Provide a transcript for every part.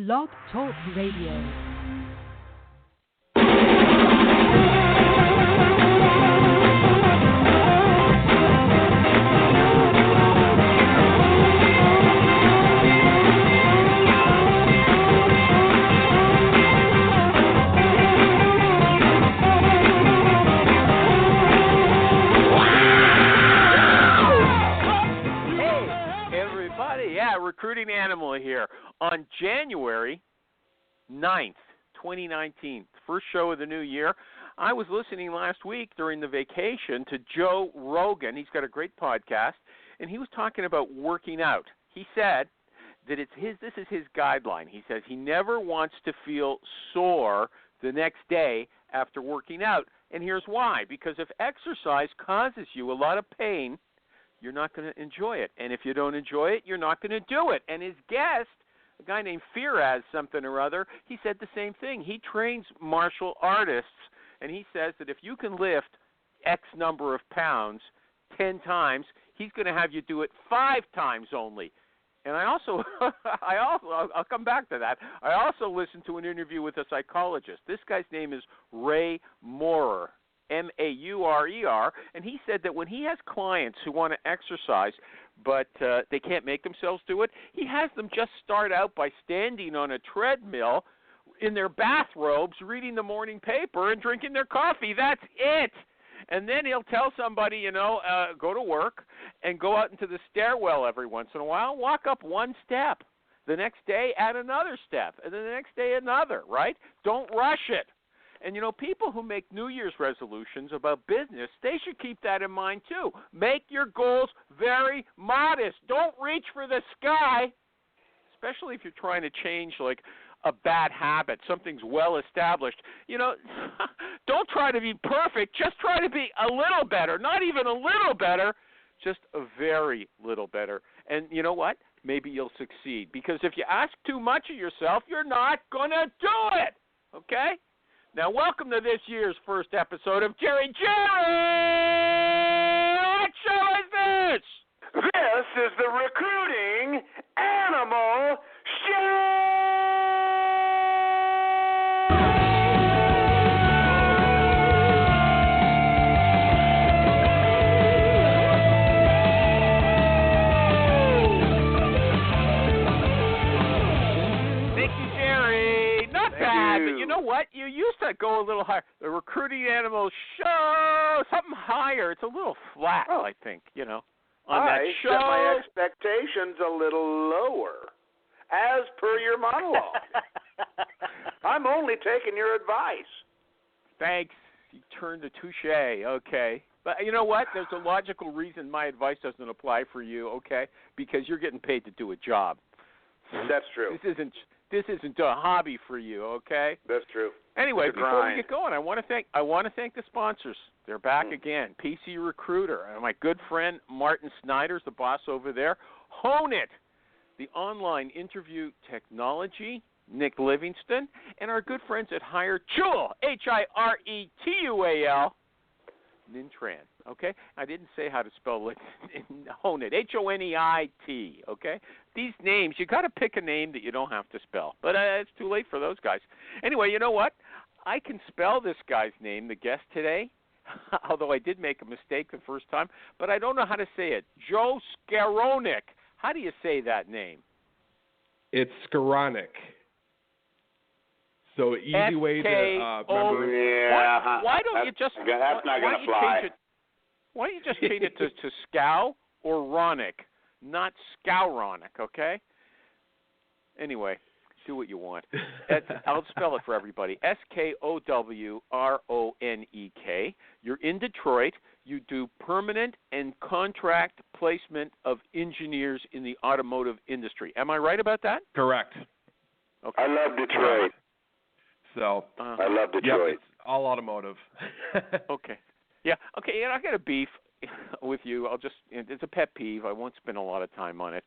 Blog Talk Radio. Recruiting Animal here on January 9th, 2019, first show of the new year. I was listening last week during the vacation to Joe Rogan. He's got a great podcast, and he was talking about working out. He said that this is his guideline. He says he never wants to feel sore the next day after working out, and here's why. Because if exercise causes you a lot of pain, you're not going to enjoy it. And if you don't enjoy it, you're not going to do it. And his guest, a guy named Firaz something or other, he said the same thing. He trains martial artists, and he says that if you can lift X number of pounds 10 times, he's going to have you do it 5 times only. And I also, I'll come back to that. I also listened to an interview with a psychologist. This guy's name is Ray Maurer. Maurer, and he said that when he has clients who want to exercise but they can't make themselves do it, he has them just start out by standing on a treadmill in their bathrobes, reading the morning paper and drinking their coffee. That's it. And then he'll tell somebody, go to work and go out into the stairwell every once in a while, walk up one step. The next day, add another step, and then the next day another, right? Don't rush it. And, people who make New Year's resolutions about business, they should keep that in mind, too. Make your goals very modest. Don't reach for the sky, especially if you're trying to change, like, a bad habit. Something's well established. Don't try to be perfect. Just try to be a little better. Not even a little better, just a very little better. And you know what? Maybe you'll succeed. Because if you ask too much of yourself, you're not going to do it. Okay? Now, welcome to this year's first episode of Jerry. What show is this? This is the Recruiting Animal Show! What? You used to go a little higher. The Recruiting Animal Show, something higher. It's a little flat, I think, on that show. I set my expectations a little lower, as per your monologue. I'm only taking your advice. Thanks. You turned a touche, okay. But you know what? There's a logical reason my advice doesn't apply for you, okay? Because you're getting paid to do a job. That's true. This isn't a hobby for you, okay? That's true. Anyway, before we get going, I want to thank the sponsors. They're back again. PC Recruiter and my good friend Martin Snyder's the boss over there. Hone It, the online interview technology. Nick Livingston and our good friends at Hiretual, Hiretual. Nintran, okay? I didn't say how to spell it. Hone It, Honeit, okay? These names, you got to pick a name that you don't have to spell. But it's too late for those guys. Anyway, you know what? I can spell this guy's name, the guest today, although I did make a mistake the first time, but I don't know how to say it. Joe Skowronek. How do you say that name? It's Skowronek. So easy way to remember. Yeah. Why don't you just? That's not going to fly. Why don't you just change it to Skow or Ronick, not Skowronek? Okay. Anyway, do what you want. I'll spell it for everybody. Skowronek. You're in Detroit. You do permanent and contract placement of engineers in the automotive industry. Am I right about that? Correct. Okay. I love Detroit. So I love Detroit. Yep, it's all automotive. Okay. Yeah. Okay. I got a beef with you. It's a pet peeve. I won't spend a lot of time on it.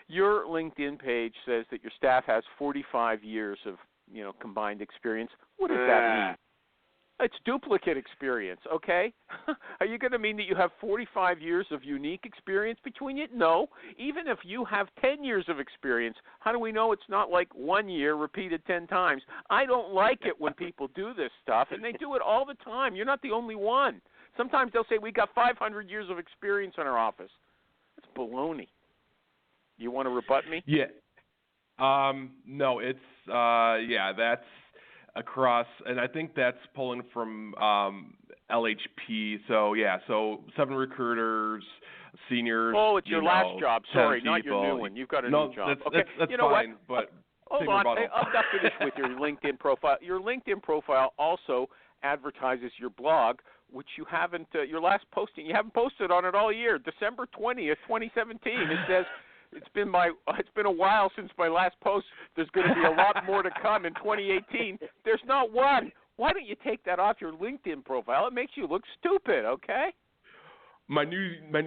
Your LinkedIn page says that your staff has 45 years of, combined experience. What does that mean? It's duplicate experience, okay? Are you going to mean that you have 45 years of unique experience between you? No. Even if you have 10 years of experience, how do we know it's not like 1 year repeated 10 times? I don't like it when people do this stuff, and they do it all the time. You're not the only one. Sometimes they'll say, we got 500 years of experience in our office. That's baloney. You want to rebut me? Yeah. No, it's, that's across, and I think that's pulling from LHP. So 7 recruiters, seniors. Oh, it's your last job. Sorry, not your new one. You've got a new job. That's you know fine. What? But hold on. I'll not finish with your LinkedIn profile. Your LinkedIn profile also advertises your blog, which you haven't. Your last posting, you haven't posted on it all year. December 20th, 2017. It says. It's been a while since my last post. There's going to be a lot more to come in 2018. There's not one. Why don't you take that off your LinkedIn profile? It makes you look stupid, okay? My New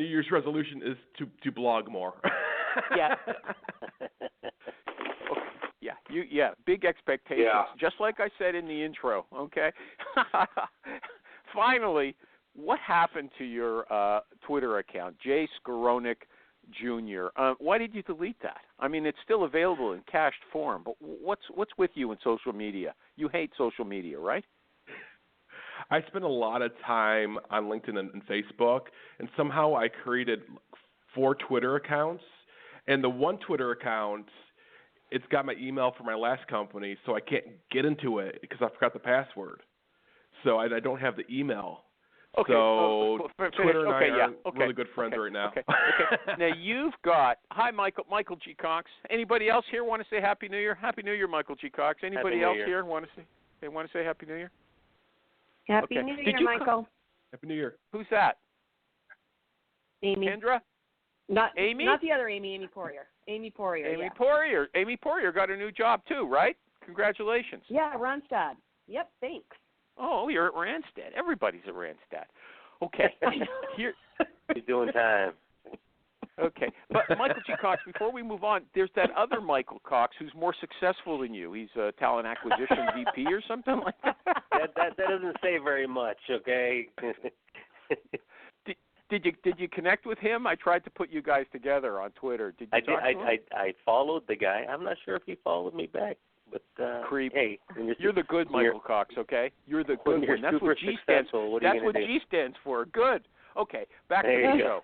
Year's resolution is to blog more. Yeah. Okay. Big expectations. Yeah. Just like I said in the intro, okay? Finally, what happened to your Twitter account, J. Skowronek Jr.? Why did you delete that? I mean, it's still available in cached form, but what's with you in social media? You hate social media, right? I spend a lot of time on LinkedIn and Facebook, and somehow I created 4 Twitter accounts. And the one Twitter account, it's got my email from my last company, so I can't get into it because I forgot the password. So I don't have the email. Okay. So Twitter and I are okay. really good friends right now. Okay. Now you've got Michael G. Cox. Anybody else here want to say Happy New Year? Happy New Year, Michael G. Cox. Anybody else here want to say Happy New Year? Happy New Year, Michael. Happy New Year. Who's that? Amy. Kendra? Not Amy? Not the other Amy. Amy Poirier. Amy Poirier. Amy Poirier got a new job too, right? Congratulations. Yeah, Ronstadt. Yep. Thanks. Oh, you're at Randstad. Everybody's at Randstad. Okay. Here. You're doing time. Okay. But Michael G. Cox, before we move on, there's that other Michael Cox who's more successful than you. He's a talent acquisition VP or something like that. That doesn't say very much, okay? Did you connect with him? I tried to put you guys together on Twitter. Did you talk to him? I followed the guy. I'm not sure if he followed me back. But creep. Hey, you're the good Michael Cox, okay? You're the good one. That's what G stands for. That's what G stands for. Good. Okay, back to the show.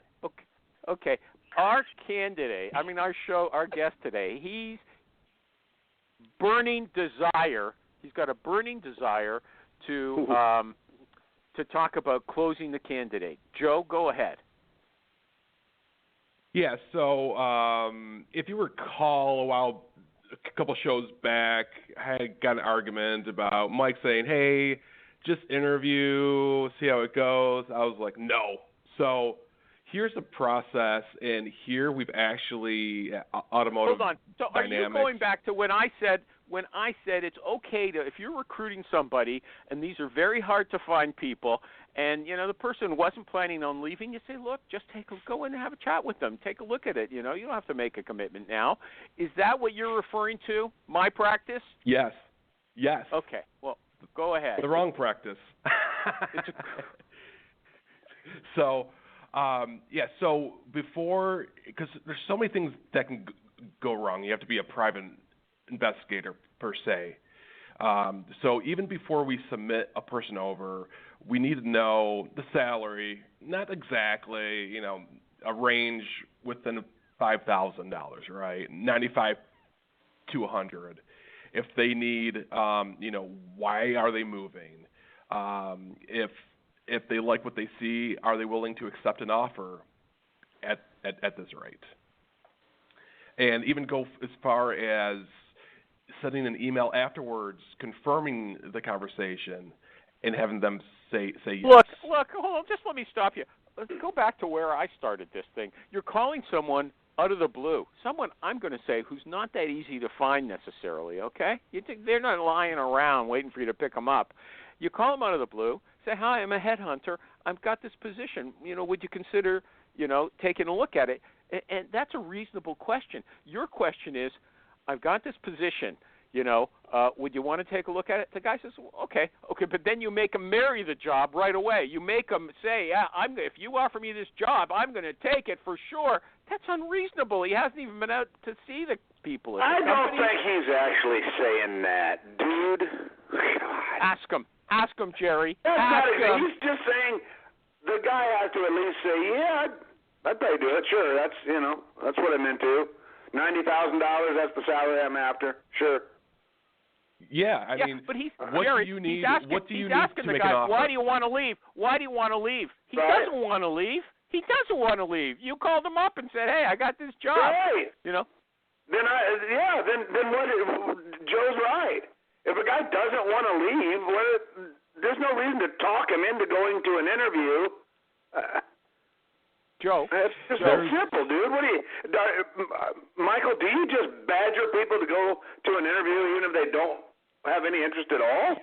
Okay. Our guest today, he's burning desire. He's got a burning desire to talk about closing the candidate. Joe, go ahead. Yeah, so if you recall a couple shows back, I got an argument about Mike saying, hey, just interview, see how it goes. I was like, no. So here's the process, and here we've actually Automotive Hold on. So Dynamics. Are you going back to when I said it's okay to, if you're recruiting somebody and these are very hard to find people, and the person wasn't planning on leaving, you say, look, just go in and have a chat with them, take a look at it. You don't have to make a commitment now. Is that what you're referring to? My practice? Yes. Okay. Well, go ahead. The wrong practice. So before, because there's so many things that can go wrong. You have to be a private investigator per se. So even before we submit a person over, we need to know the salary, not exactly, a range within $5,000, right? 95 to 100. If they need, why are they moving? If they like what they see, are they willing to accept an offer at this rate? And even go as far as sending an email afterwards, confirming the conversation, and having them say yes. Look, hold on, just let me stop you. Let's go back to where I started this thing. You're calling someone out of the blue, someone I'm going to say who's not that easy to find necessarily, okay? They're not lying around waiting for you to pick them up. You call them out of the blue, say, hi, I'm a headhunter. I've got this position. Would you consider, taking a look at it? And that's a reasonable question. Your question is, I've got this position. would you want to take a look at it? The guy says, okay, but then you make him marry the job right away. You make him say, yeah, if you offer me this job, I'm going to take it for sure. That's unreasonable. He hasn't even been out to see the people at the company. I don't think he's actually saying that, dude. God. Ask him, Jerry. Ask him. He's just saying the guy has to at least say, yeah, I'd probably do it. Sure, that's what I'm into. $90,000, that's the salary I'm after. Sure. Yeah, I mean, but Jerry, do you need? What do you need to make an offer? Why do you want to leave? He doesn't want to leave. He doesn't want to leave. You called him up and said, "Hey, I got this job." Right. Then what? Joe's right. If a guy doesn't want to leave, there's no reason to talk him into going to an interview. Joe, it's just so simple, dude. What do you, Michael? Do you just badger people to go to an interview even if they don't have any interest at all?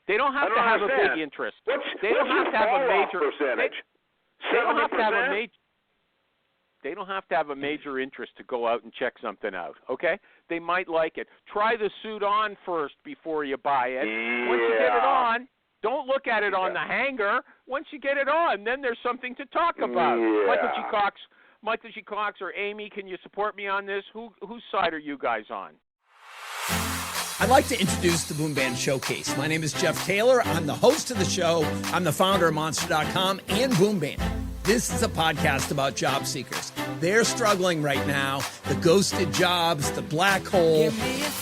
They don't have to have a big interest. They don't have to have a major percentage. They don't have to have a major. They don't have to have a major interest to go out and check something out. Okay? They might like it. Try the suit on first before you buy it. Yeah. Once you get it on, don't look at it on the hanger. Once you get it on, then there's something to talk about. Yeah. Michael G. Cox or Amy, can you support me on this? Whose side are you guys on? I'd like to introduce the Boom Band Showcase. My name is Jeff Taylor. I'm the host of the show. I'm the founder of Monster.com and Boom Band. This is a podcast about job seekers. They're struggling right now. The ghosted jobs, the black hole,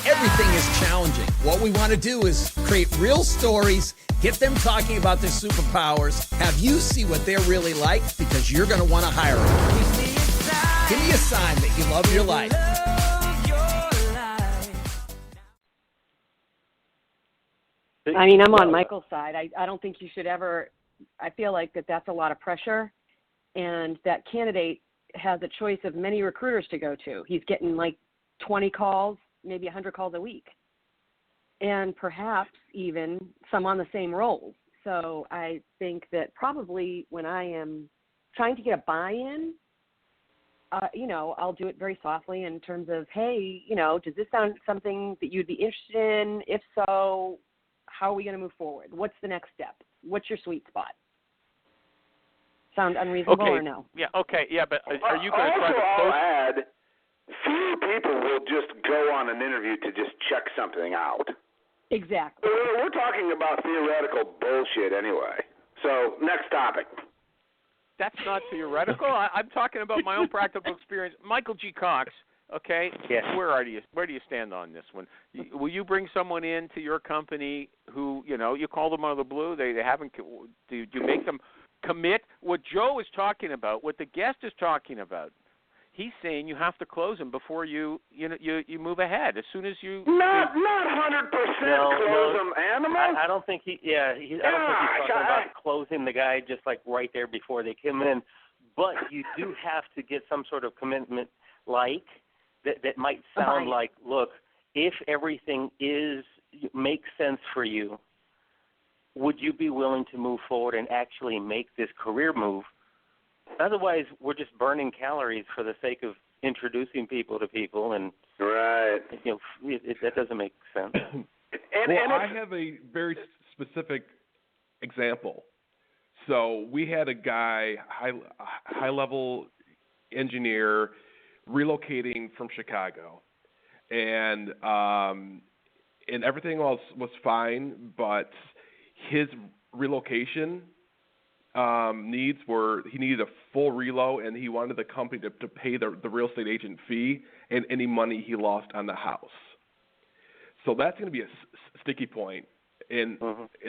everything is challenging. What we want to do is create real stories, get them talking about their superpowers, have you see what they're really like, because you're going to want to hire them. Give me a sign that you love your life. I mean, I'm on Michael's side. I don't think you should ever – I feel like that's a lot of pressure, and that candidate has a choice of many recruiters to go to. He's getting like 20 calls, maybe 100 calls a week, and perhaps even some on the same roles. So I think that probably when I am trying to get a buy-in, I'll do it very softly in terms of, hey, does this sound something that you'd be interested in? If so, how are we going to move forward? What's the next step? What's your sweet spot? Sound unreasonable or no? Yeah, okay, yeah, but are you going to try to I'll add, few people will just go on an interview to just check something out. Exactly. We're talking about theoretical bullshit anyway. So, next topic. That's not theoretical. I'm talking about my own practical experience. Michael G. Cox, okay? Yes. Where do you stand on this one? Will you bring someone into your company who, you call them out of the blue, they haven't, do you make them commit? What Joe is talking about, what the guest is talking about, he's saying you have to close them before you move ahead. As soon as you not 100% close them, animal. I don't think I don't think he's talking about closing the guy just like right there before they come in. But you do have to get some sort of commitment, like that might sound like, look, if everything makes sense for you, would you be willing to move forward and actually make this career move? Otherwise, we're just burning calories for the sake of introducing people to people, and right. That doesn't make sense. I have a very specific example. So we had a guy, high-level engineer, relocating from Chicago, and everything else was fine, but his relocation needs were, he needed a full relo, and he wanted the company to pay the real estate agent fee and any money he lost on the house. So that's going to be a sticky point, and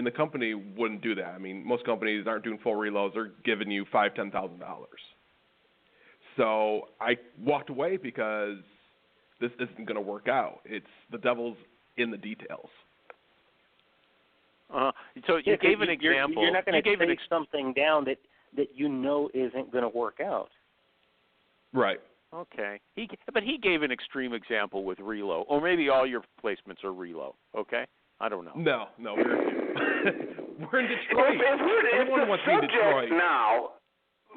the company wouldn't do that. I mean, most companies aren't doing full reloads; they're giving you $5,000, $10,000. So I walked away because this isn't going to work out. It's the devil's in the details. So you gave an example. You're not going to take something down that isn't going to work out. Right. Okay. But he gave an extreme example with relo, or maybe all your placements are relo. Okay. I don't know. No, we're in Detroit. Everyone wants to be in Detroit now.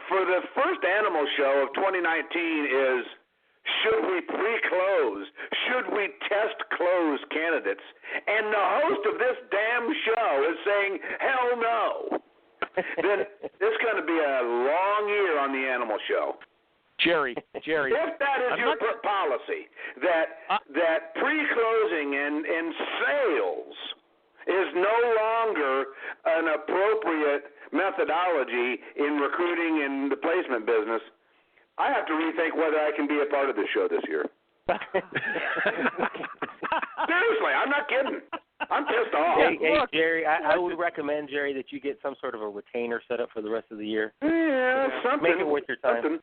For the first animal show of 2019 is Should we pre-close? Should we test close candidates? And the host of this damn show is saying, hell no. Then it's going to be a long year on the Animal Show. Jerry. If that is your policy, that pre-closing and sales is no longer an appropriate methodology in recruiting in the placement business, I have to rethink whether I can be a part of this show this year. Seriously, I'm not kidding. I'm pissed off. Hey, Jerry, I would recommend, Jerry, that you get some sort of a retainer set up for the rest of the year. Yeah, something. Make it worth your time. Something.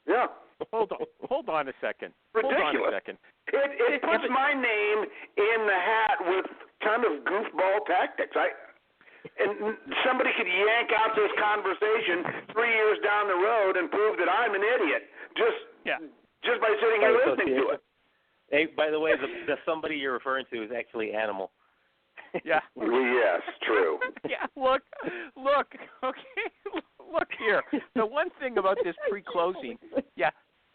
Yeah. Hold on a second. Ridiculous. Hold on a second. It puts my name in the hat with kind of goofball tactics. And somebody could yank out this conversation 3 years down the road and prove that I'm an idiot just by sitting here listening to it. Hey, by the way, the somebody you're referring to is actually Animal. Yeah. Yes, true. Yeah. Look. Okay. Look here. The one thing about this pre-closing,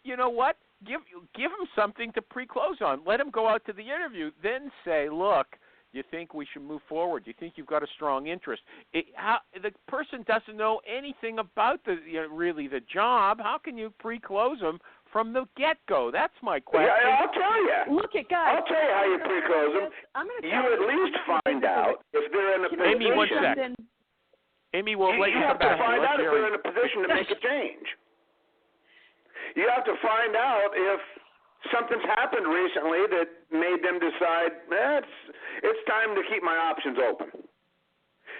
you know what? Give him something to pre-close on. Let him go out to the interview. Then say, look, you think we should move forward? You think you've got a strong interest? The person doesn't know anything about really the job. How can you pre-close them from the get-go? That's my question. Yeah, I'll tell you. Look at guys. I'll tell you how you pre-close them. You at least find out if they're in a position. Amy, 1 sec. Amy, we'll let you come back. You have to find out if they're in a position to make a change. You have to find out if something's happened recently that made them decide, it's time to keep my options open.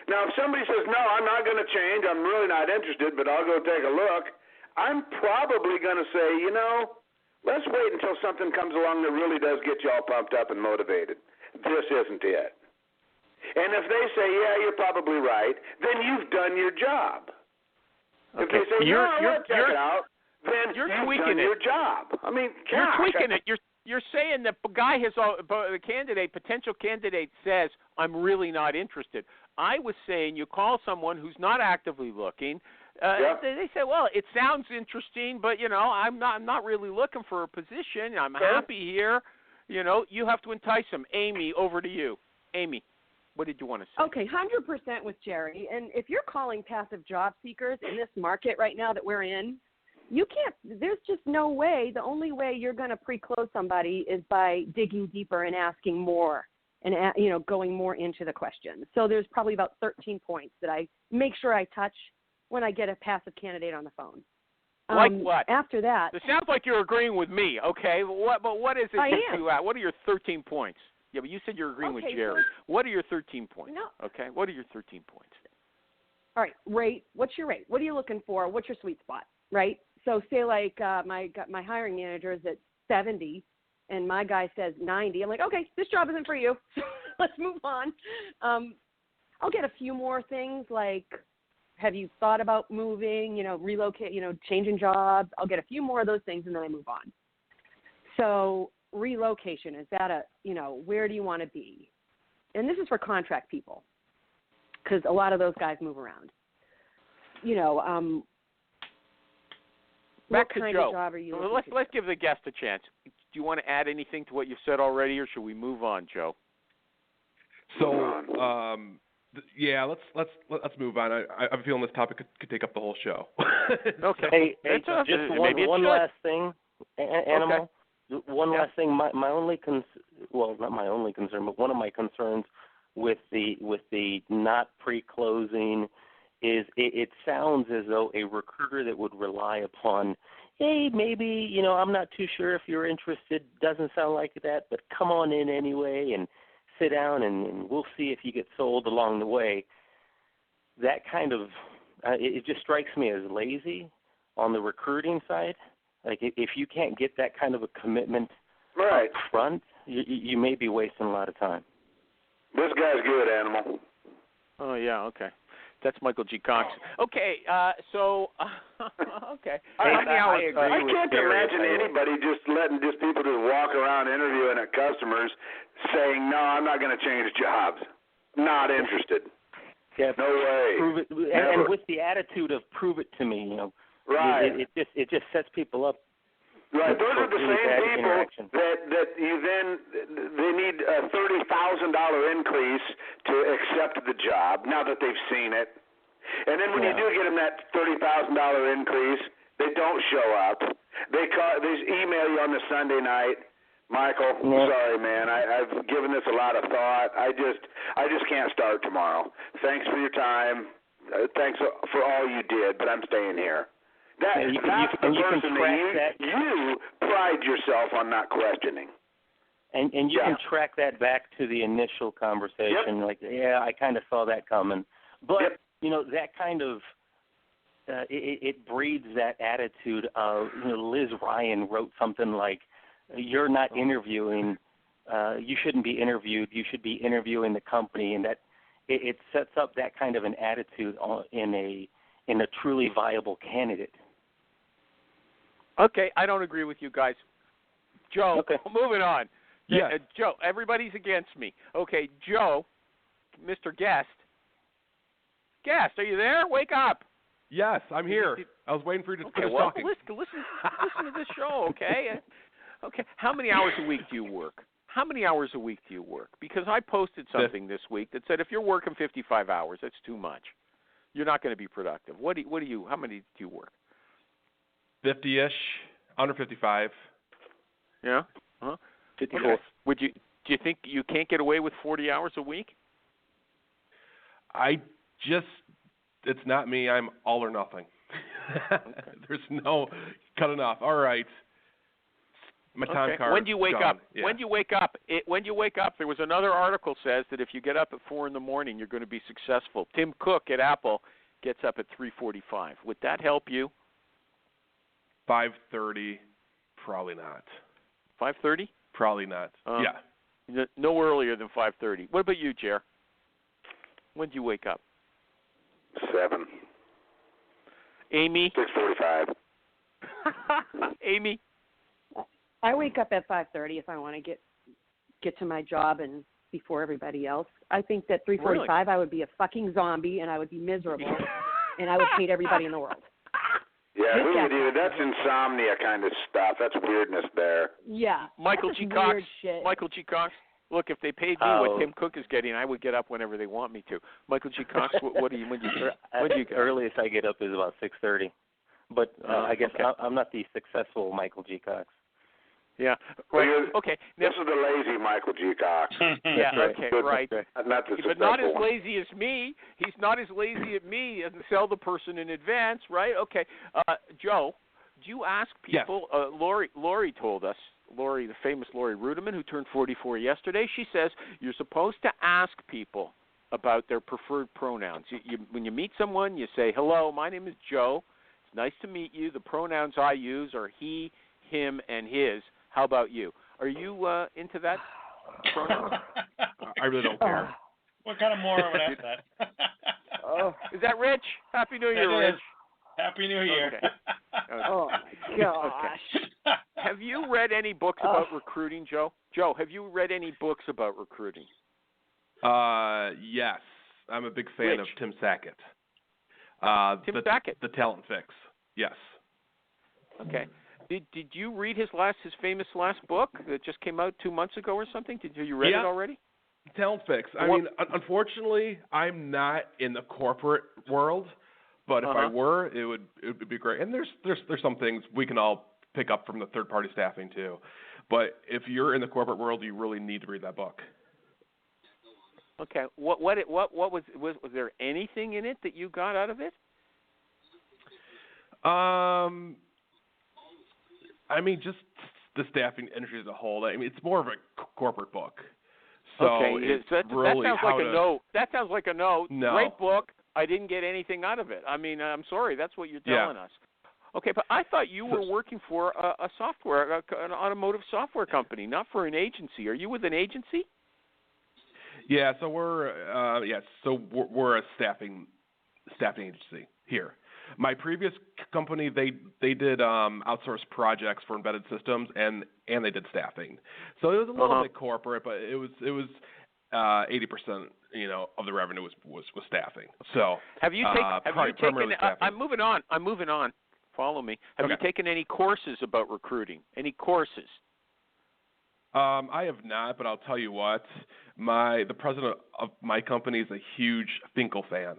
Now, if somebody says, no, I'm not going to change, I'm really not interested, but I'll go take a look, I'm probably going to say, let's wait until something comes along that really does get you all pumped up and motivated. This isn't it. And if they say, yeah, you're probably right, then you've done your job. Okay. If they say, no, I won't check it out, then you've done your job. I mean, you're tweaking it. You're saying that the guy potential candidate says, I'm really not interested. I was saying you call someone who's not actively looking. They say, well, it sounds interesting, but I'm not really looking for a position. I'm happy here. You have to entice them. Amy, over to you. Amy, what did you want to say? Okay, 100% with Jerry. And if you're calling passive job seekers in this market right now that we're in, you can't. There's just no way. The only way you're going to pre-close somebody is by digging deeper and asking more, and going more into the question. So there's probably about 13 points that I make sure I touch when I get a passive candidate on the phone. Like what? After that, it sounds like you're agreeing with me. Okay, but what is it I that am. you at? What are your 13 points? Yeah, but you said you're agreeing with Jerry. What are your 13 points? No. Okay, what are your 13 points? All right, rate. What's your rate? What are you looking for? What's your sweet spot? Right. So say like my hiring manager is at 70, and my guy says 90. I'm like, okay, this job isn't for you. Let's move on. I'll get a few more things like, have you thought about moving? Relocate. Changing jobs. I'll get a few more of those things, and then I move on. So relocation, is that where do you want to be? And this is for contract people, because a lot of those guys move around. Back what to kind Joe. of job are you looking Let's give the guest a chance. Do you want to add anything to what you've said already, or should we move on, Joe? So, let's move on. I'm feeling this topic could take up the whole show. Okay. Hey, just one last thing, Animal. Okay. One last thing. My only not my only concern, but one of my concerns with the not pre-closing is it sounds as though a recruiter that would rely upon, hey, maybe, I'm not too sure if you're interested, doesn't sound like that, but come on in anyway and sit down and we'll see if you get sold along the way. That kind of, it just strikes me as lazy on the recruiting side. Like if you can't get that kind of a commitment up front, you may be wasting a lot of time. This guy's good, Animal. Oh, yeah, okay. That's Michael G. Cox. Okay, okay. I can't imagine anybody just letting people just walk around interviewing at customers saying, no, I'm not going to change jobs. Not interested. Yeah, no way. Prove it, and with the attitude of prove it to me, Right. It just sets people up Right, those are the really same bad people interaction. that you they need a $30,000 increase to accept the job now that they've seen it. And then when you do get them that $30,000 increase, they don't show up. They email you on the Sunday night, Michael, sorry man, I've given this a lot of thought. I just can't start tomorrow. Thanks for your time. Thanks for all you did, but I'm staying here. That's the person that you pride yourself on not questioning. And you can track that back to the initial conversation. Yep. Like, I kind of saw that coming. But, that kind of, it breeds that attitude of, Liz Ryan wrote something like, you're not interviewing, you shouldn't be interviewed, you should be interviewing the company. And that it sets up that kind of an attitude in a truly viable candidate. Okay, I don't agree with you guys. Joe, moving on. Yeah. Joe, everybody's against me. Okay, Joe, Mr. Guest, are you there? Wake up. Yes, I'm here. I was waiting for you to finish talking. Listen to this show, okay? Okay, how many hours a week do you work? Because I posted something this week that said if you're working 55 hours, that's too much. You're not going to be productive. How many do you work? 50-ish, under 55. Yeah? Uh-huh. 54. Okay. Do you think you can't get away with 40 hours a week? It's not me. I'm all or nothing. Okay. There's no cutting off. All right. My time card. When do you wake gone. up? Yeah. When do you wake up? When you wake up, there was another article says that if you get up at 4 in the morning, you're going to be successful. Tim Cook at Apple gets up at 3:45. Would that help you? 5:30, probably not. 5:30? Probably not. Yeah. No earlier than 5:30. What about you, Jer? When do you wake up? 7. Amy? 6:45. Amy? I wake up at 5:30 if I want to get to my job and before everybody else. I think that 3:45 I would be a fucking zombie and I would be miserable and I would hate everybody in the world. Yeah, who would do? That's insomnia kind of stuff. That's weirdness there. Yeah. Michael G. Cox. Look, if they paid me what Tim Cook is getting, I would get up whenever they want me to. Michael G. Cox, what do you? Earliest I get up is about 6:30, but I guess I'm not the successful Michael G. Cox. Yeah. Right. Okay. This is the lazy Michael G. Cox. Yeah. Okay. Right. Not the but not as one. lazy as me. He's not as lazy as me. He doesn't sell the person in advance, right? Okay. Joe, do you ask people? Yes. Lori told us. Lori, the famous Lori Rudiman, who turned 44 yesterday. She says you're supposed to ask people about their preferred pronouns. When you meet someone, you say, "Hello, my name is Joe. It's nice to meet you. The pronouns I use are he, him, and his. How about you? Are you into that pronoun?" I really don't care. What kind of moron would ask that? Is that Rich? Happy New Year, Rich. Happy New Year. Okay. Oh, my gosh. Okay. Have you read any books about recruiting, Joe? Joe, have you read any books about recruiting? Yes. I'm a big fan of Tim Sackett. Sackett? The Talent Fix. Yes. Okay. Did you read his famous last book that just came out 2 months ago or something? Did you read it already? Talent Fix. I mean, unfortunately, I'm not in the corporate world, but if I were, it would be great. And there's some things we can all pick up from the third party staffing too. But if you're in the corporate world, you really need to read that book. Okay. What was there anything in it that you got out of it? I mean, just the staffing industry as a whole. I mean, it's more of a corporate book. So that sounds like a no. That sounds like a no. No. Great book. I didn't get anything out of it. I mean, I'm sorry. That's what you're telling us. Okay, but I thought you were working for an automotive software company, not for an agency. Are you with an agency? Yeah. So we're a staffing agency here. My previous company, they did outsourced projects for embedded systems, and they did staffing. So it was a little bit corporate, but it was 80%, of the revenue was staffing. So have you taken? primarily staffing. I'm moving on. Follow me. Have Okay. you taken any courses about recruiting? Any courses? I have not, but I'll tell you what. The president of my company is a huge Finkel fan.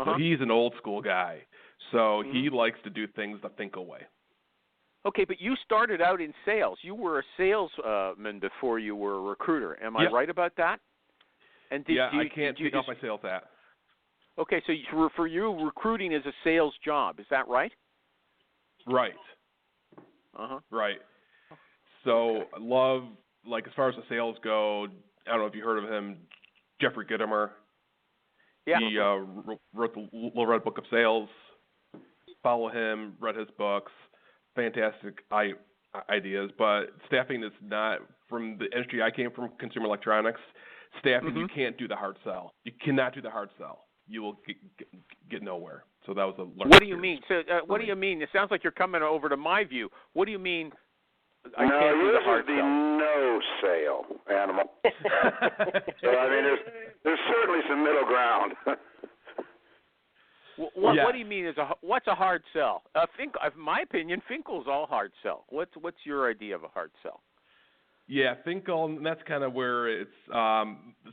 So he's an old school guy. So he likes to do things the Finkel way. Okay, but you started out in sales. You were a salesman before you were a recruiter. Am I right about that? And I can't take off my sales hat. Okay, so for you, recruiting is a sales job. Is that right? Right. Right. So I love, like, as far as the sales go, I don't know if you heard of him, Jeffrey Gitomer. Yeah. He wrote the Little Red Book of Sales. Follow him, read his books. Fantastic ideas. But staffing is not, from the industry I came from, consumer electronics, staffing, you can't do the hard sell. You cannot do the hard sell. You will get nowhere. So that was a learning What do you mean? So what do you mean? It sounds like you're coming over to my view. What do you mean? I can't do the hard sell. No sale animal. So I mean, there's certainly some middle ground. What do you mean? What's a hard sell? In my opinion, Finkel's all hard sell. What's your idea of a hard sell? Yeah, Finkel, and that's kind of where it's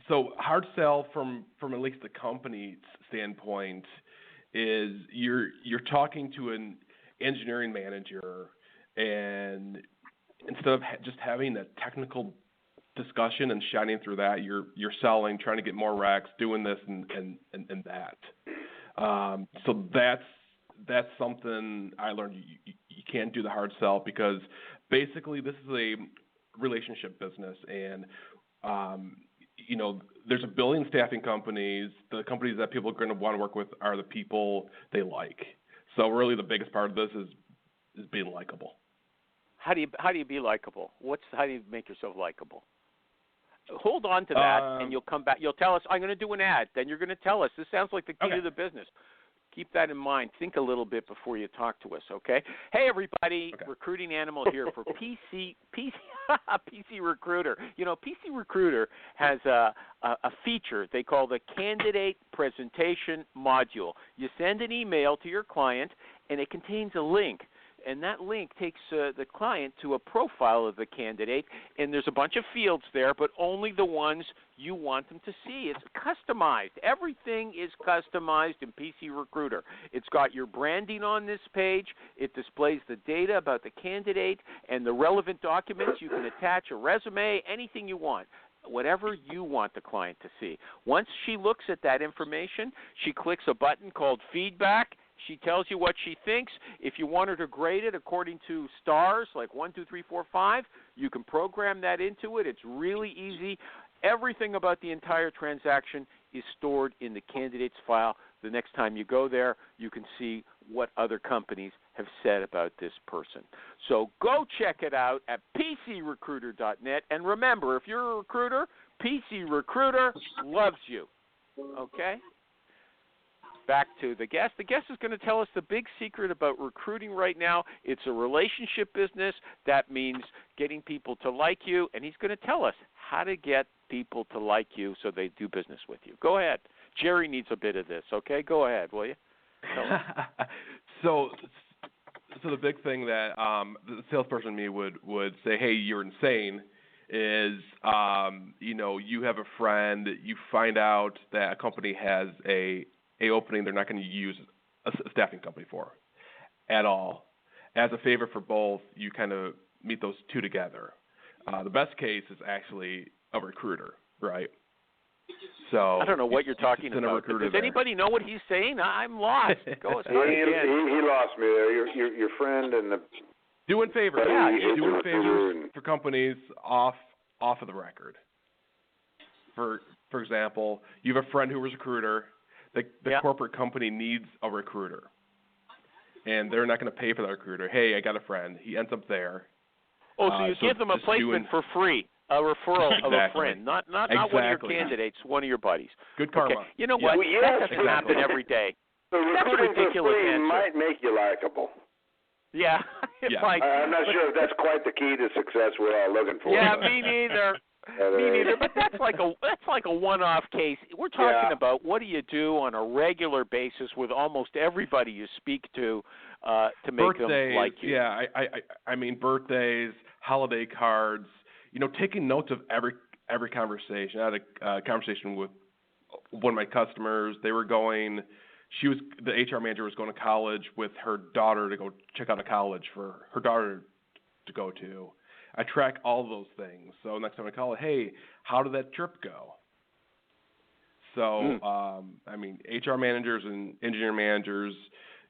so hard sell from at least the company standpoint is you're talking to an engineering manager, and instead of just having a technical discussion and shining through that, you're selling, trying to get more racks, doing this and that. So that's something I learned. You can't do the hard sell because basically this is a relationship business, and there's a billion staffing companies. The companies that people are going to want to work with are the people they like. So really, the biggest part of this is being likable. How do you be likable? How do you make yourself likable? Hold on to that, and you'll come back. You'll tell us, I'm going to do an ad. Then you're going to tell us. This sounds like the key to the business. Keep that in mind. Think a little bit before you talk to us, okay? Hey, everybody, Recruiting Animal here for PC Recruiter. You know, PC Recruiter has a feature they call the Candidate Presentation Module. You send an email to your client, and it contains a link. And that link takes the client to a profile of the candidate, and there's a bunch of fields there, but only the ones you want them to see. It's customized. Everything is customized in PC Recruiter. It's got your branding on this page. It displays the data about the candidate and the relevant documents. You can attach a resume, anything you want. Whatever you want the client to see. Once she looks at that information, she clicks a button called Feedback. She tells you what she thinks. If you want her to grade it according to stars, like 1, 2, 3, 4, 5, you can program that into it. It's really easy. Everything about the entire transaction is stored in the candidate's file. The next time you go there, you can see what other companies have said about this person. So go check it out at PCRecruiter.net. And remember, if you're a recruiter, PC Recruiter loves you. Okay? Back to the guest. The guest is going to tell us the big secret about recruiting right now. It's a relationship business. That means getting people to like you, and he's going to tell us how to get people to like you so they do business with you. Go ahead. Jerry needs a bit of this, okay? Go ahead, will you? So the big thing that the salesperson in me would say, hey, you're insane, is, you have a friend, you find out that a company has a opening they're not going to use a staffing company for at all. As a favor for both, you kind of meet those two together. The best case is actually a recruiter, right? So I don't know what you're talking about. Does anybody know what he's saying? I'm lost. Go ahead. He lost me there. Your friend and the doing favors. Yeah, doing favors for companies off of the record. For example, you have a friend who was a recruiter. The corporate company needs a recruiter, and they're not going to pay for that recruiter. Hey, I got a friend. He ends up there. Oh, so you give them a placement for free, a referral of a friend, not one of your candidates, one of your buddies. Good karma. Okay. You know what? That doesn't happen every day. The recruiting for free might make you likable. Yeah, it might. I'm not sure if that's quite the key to success we're all looking for. Yeah, me neither. Me neither. But that's like a one-off case. We're talking about what do you do on a regular basis with almost everybody you speak to make them like you. Yeah, I mean birthdays, holiday cards. Taking notes of every conversation. I had a conversation with one of my customers. They were going. The HR manager was going to college with her daughter to go check out a college for her daughter to go to. I track all of those things. So next time I call it, hey, how did that trip go? So, I mean, HR managers and engineer managers,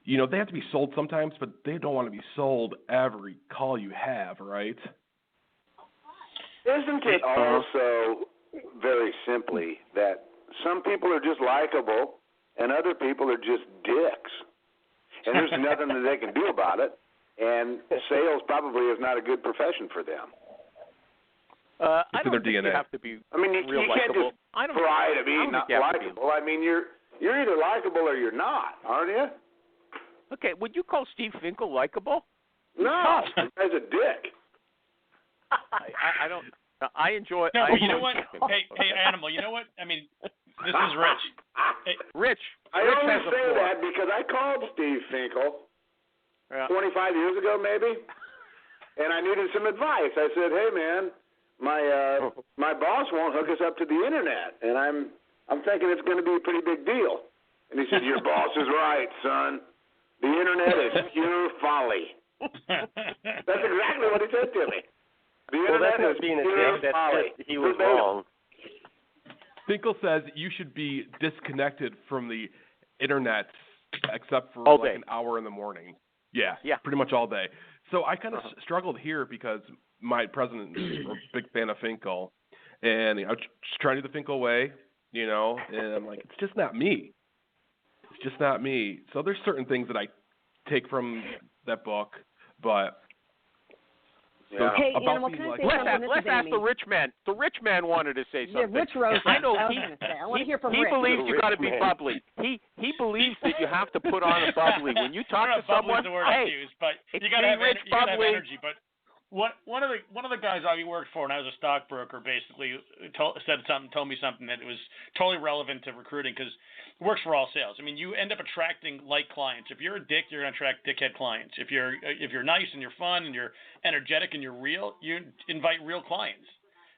they have to be sold sometimes, but they don't want to be sold every call you have, right? Isn't it also very simply that some people are just likable and other people are just dicks? And there's nothing that they can do about it. And sales probably is not a good profession for them. I don't think you have to be you real can't likable. just try to be not likable. I mean, you're either likable or you're not, aren't you? Okay, would you call Steve Finkel likable? No, he's a dick. I don't. I enjoy. No, but you know what? Hey, Animal. You know what? I mean, this is Rich. Hey, Rich. I only say that because I called Steve Finkel 25 years ago, maybe, and I needed some advice. I said, "Hey, man, my boss won't hook us up to the internet, and I'm thinking it's going to be a pretty big deal." And he said, "Your boss is right, son. The internet is pure folly." That's exactly what he said to me. The internet that's is not being a pure dick. folly. That's just, he was wrong. Finkel says you should be disconnected from the internet except for all like day. an hour in the morning. Yeah, Yeah. Pretty much all day. So I kind of struggled here because my president is a big fan of Finkel, and I was just trying to do the Finkel way, and I'm like, it's just not me. It's just not me. So there's certain things that I take from that book, but Hey, Animal, can I say something? Let's ask the rich man. The rich man wanted to say something. Yeah, Rich Rose. I know I want to hear from Rich. He believes you got to be bubbly. He believes that you have to put on a bubbly when you talk to someone. The word I use, but you got to have energy. But one of the guys I worked for, and I was a stockbroker, basically told me something that was totally relevant to recruiting because it works for all sales. I mean, you end up attracting like clients. If you're a dick, you're going to attract dickhead clients. If you're nice and you're fun and you're energetic and you're real, you invite real clients.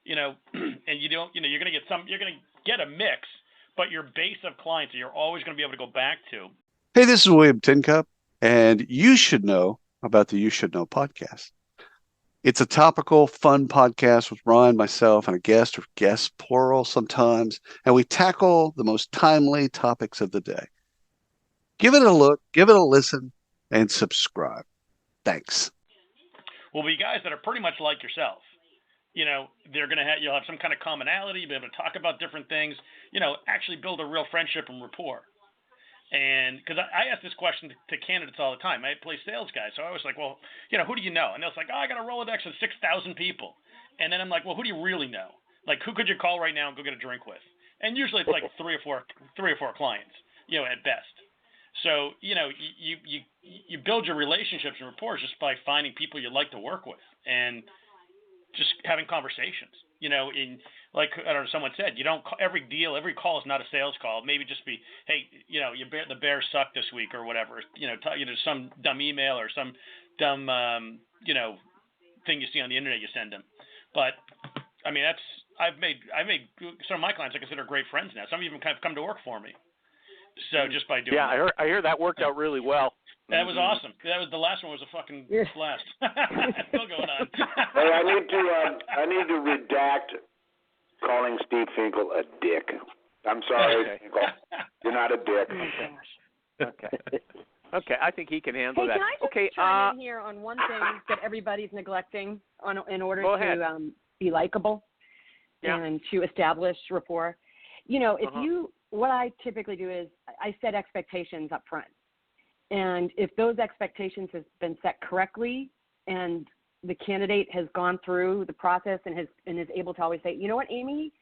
And you don't. You're going to get you're going to get a mix, but your base of clients that you're always going to be able to go back to. Hey, this is William Tincup, and you should know about the You Should Know podcast. It's a topical, fun podcast with Ron, myself, and a guest, or guests, plural sometimes, and we tackle the most timely topics of the day. Give it a look, give it a listen, and subscribe. Thanks. Will be guys that are pretty much like yourself. They're going to you'll have some kind of commonality, be able to talk about different things, actually build a real friendship and rapport. And because I ask this question to candidates all the time. I play sales guys, so I was like, well, who do you know? And they're like, I got a Rolodex of 6,000 people. And then I'm like, well, who do you really know? Like, who could you call right now and go get a drink with? And usually it's like three or four clients, at best. So, you build your relationships and rapport just by finding people you like to work with and just having conversations. Like someone said, you don't every call is not a sales call. Maybe just be, hey, the Bears suck this week or whatever. Some dumb email or some dumb thing you see on the internet you send them. But I mean, I've made some of my clients I consider great friends now. Some of them kind of come to work for me. So just by doing that. I hear that worked out really well. That was awesome. That was the last one was a fucking blast. Still going on. Hey, I need to redact calling Steve Finkel a dick. I'm sorry, Finkel. You're not a dick. Okay, I think he can handle that. Can I just chime in here on one thing that everybody's neglecting in order to be likable and to establish rapport? What I typically do is I set expectations up front. And if those expectations have been set correctly and the candidate has gone through the process and is able to always say, you know what, Amy,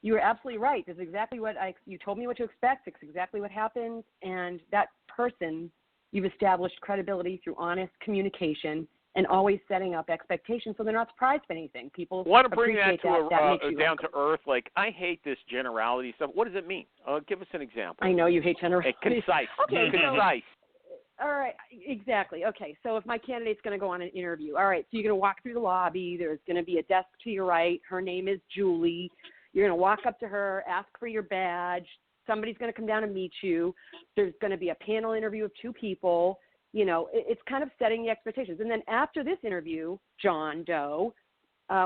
you were absolutely right. This is exactly what you told me what to expect. It's exactly what happened. And that person, you've established credibility through honest communication and always setting up expectations so they're not surprised by anything. People want to bring that to down to earth. Like, I hate this generality stuff. What does it mean? Give us an example. I know you hate generality. Concise. Okay, concise. All right, exactly. Okay, so if my candidate's going to go on an interview, all right, so you're going to walk through the lobby. There's going to be a desk to your right. Her name is Julie. You're going to walk up to her, ask for your badge. Somebody's going to come down and meet you. There's going to be a panel interview of 2 people. You know, it's kind of setting the expectations. And then after this interview, John Doe,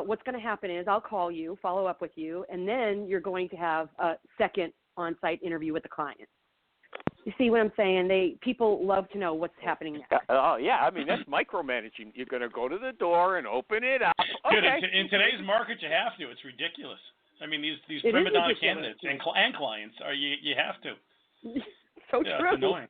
what's going to happen is I'll call you, follow up with you, and then you're going to have a second on-site interview with the client. You see what I'm saying? People love to know what's happening next. Oh, yeah. I mean, that's micromanaging. You're going to go to the door and open it up. Okay. Dude, in today's market, you have to. It's ridiculous. I mean, these prima donna candidates and clients, you have to. So yeah, true. It's annoying.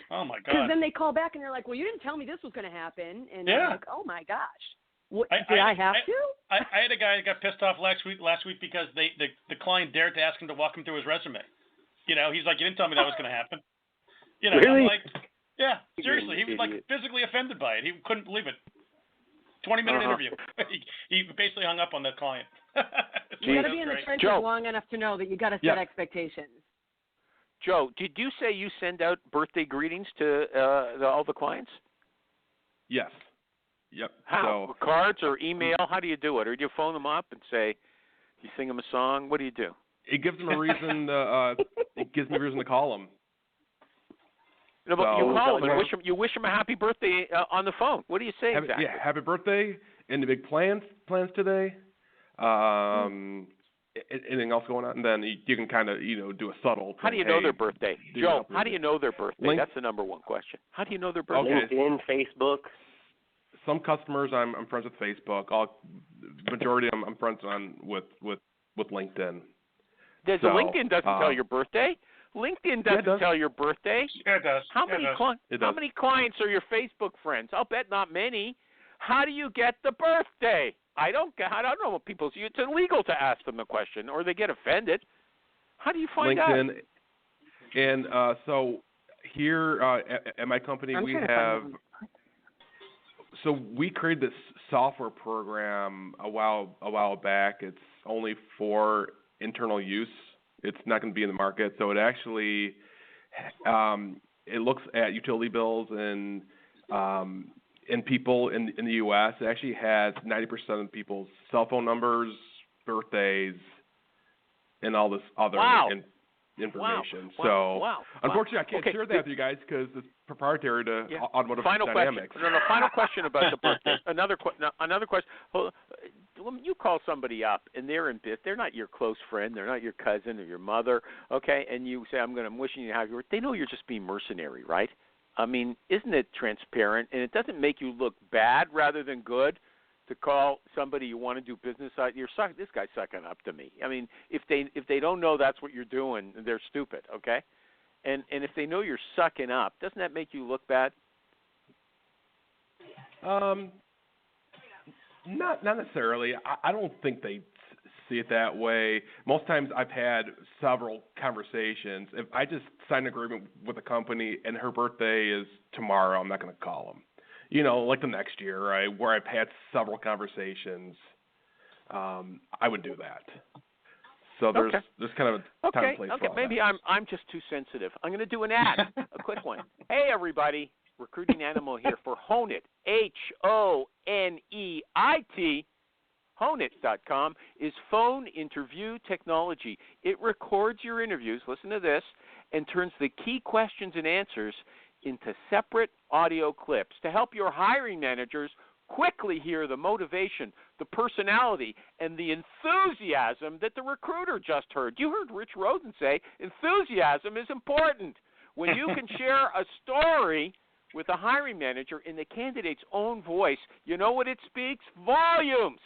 Oh, my God. Because then they call back and they're like, well, you didn't tell me this was going to happen. And I'm like, oh, my gosh. Did I have to? I had a guy that got pissed off last week because the client dared to ask him to walk him through his resume. You know, he's like, you didn't tell me that was going to happen. You know, really? I'm like, yeah, seriously. He was like physically offended by it. He couldn't believe it. 20-minute interview. He basically hung up on that client. You got to be in the trenches long enough to know that you got to set expectations. Joe, did you say you send out birthday greetings to all the clients? Yes. Yep. How? So, cards or email? How do you do it? Or do you phone them up and say, you sing them a song? What do you do? It gives them a reason. It gives me a reason to call them. No, but you call them and wish them a happy birthday on the phone. What do you say exactly? Yeah, happy birthday. Any big plans today? Anything else going on? And then you can kind of do a subtle. How do you know their birthday, Joe? How do you know their birthday? That's the number one question. How do you know their birthday? Okay. LinkedIn, Facebook. Some customers I'm friends with Facebook. Majority of them I'm friends with LinkedIn. LinkedIn doesn't tell your birthday. LinkedIn doesn't tell your birthday. Yeah, it does. How many clients are your Facebook friends? I'll bet not many. How do you get the birthday? I don't know what people. It's illegal to ask them the question, or they get offended. How do you find LinkedIn, out? And so here at my company we have. So we created this software program a while back. It's only for internal use. It's not going to be in the market. So it actually it looks at utility bills and people in the U.S. It actually has 90% of people's cell phone numbers, birthdays, and all this other information. Unfortunately, I can't share that with you guys because it's proprietary to Automotive Dynamics. Final question about the birthday. Another question. When you call somebody up and they're not your close friend, they're not your cousin or your mother, okay, and you say, I'm wishing you a happy birthday, they know you're just being mercenary, right? I mean, isn't it transparent? And it doesn't make you look bad rather than good to call somebody you want to do business on. This guy's sucking up to me. I mean, if they don't know that's what you're doing, they're stupid, okay? And if they know you're sucking up, doesn't that make you look bad? Not necessarily. I don't think they see it that way. Most times I've had several conversations. If I just sign an agreement with a company and her birthday is tomorrow, I'm not going to call them. Like the next year, right, where I've had several conversations, I would do that. So there's kind of a time and place for all maybe that. I'm just too sensitive. I'm going to do an ad, a quick one. Hey, everybody. Recruiting Animal here for Honeit, Honeit. Honeit.com is phone interview technology. It records your interviews, listen to this, and turns the key questions and answers into separate audio clips to help your hiring managers quickly hear the motivation, the personality, and the enthusiasm that the recruiter just heard. You heard Rich Rosen say enthusiasm is important. When you can share a story with a hiring manager in the candidate's own voice, you know what it speaks? Volumes.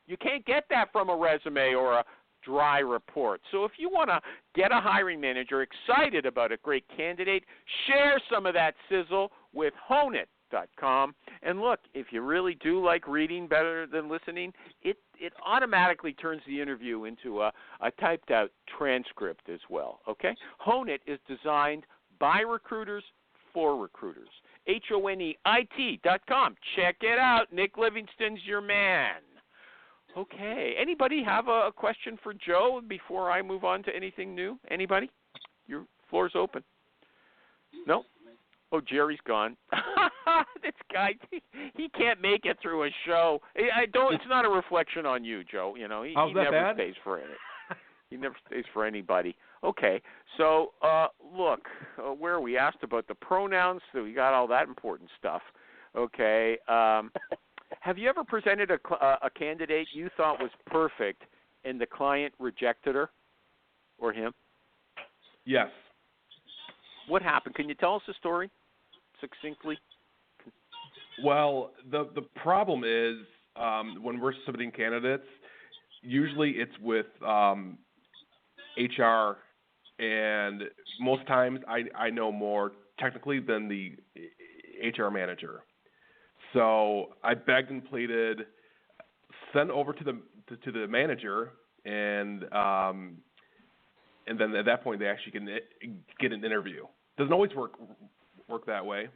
You can't get that from a resume or a dry report. So if you want to get a hiring manager excited about a great candidate, share some of that sizzle with Honeit.com. And look, if you really do like reading better than listening, it automatically turns the interview into a typed out transcript as well. Okay? Honeit is designed by recruiters for recruiters. HONEIT.com. Check it out. Nick Livingston's your man. Okay. Anybody have a question for Joe before I move on to anything new? Anybody? Your floor's open. No? Oh, Jerry's gone. This guy, he can't make it through a show. It's not a reflection on you, Joe. You know, he never stays for it. He never stays for anybody. Okay, so look, where we asked about the pronouns, so we got all that important stuff. Okay, have you ever presented a candidate you thought was perfect and the client rejected her or him? Yes. What happened? Can you tell us the story succinctly? Well, the problem is when we're submitting candidates, usually it's with HR, and most times I know more technically than the HR manager. So I begged and pleaded, sent over to the manager, and then at that point they actually can get an interview. Doesn't always work that way.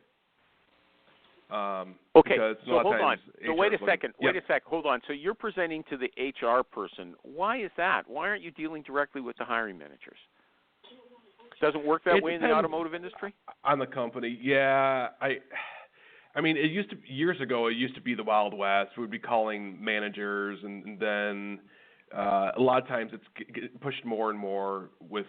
Okay, so hold on. So wait a second. Yep. Wait a sec. Hold on. So you're presenting to the HR person. Why is that? Why aren't you dealing directly with the hiring managers? Doesn't work that way in the automotive industry? On the company, yeah. I mean, it used to years ago. It used to be the Wild West. We'd be calling managers, and then a lot of times it's pushed more and more with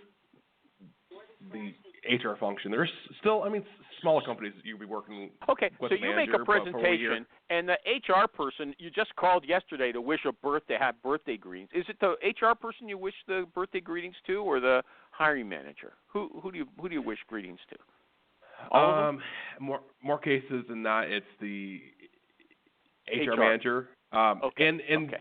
the HR function. There's still, I mean, smaller companies that you'll be working. Okay, with so the you manager, make a presentation, and the HR person you just called yesterday to wish have birthday greetings. Is it the HR person you wish the birthday greetings to, or the hiring manager? Who do you wish greetings to? All of them? More cases than not, it's the HR manager. Okay. And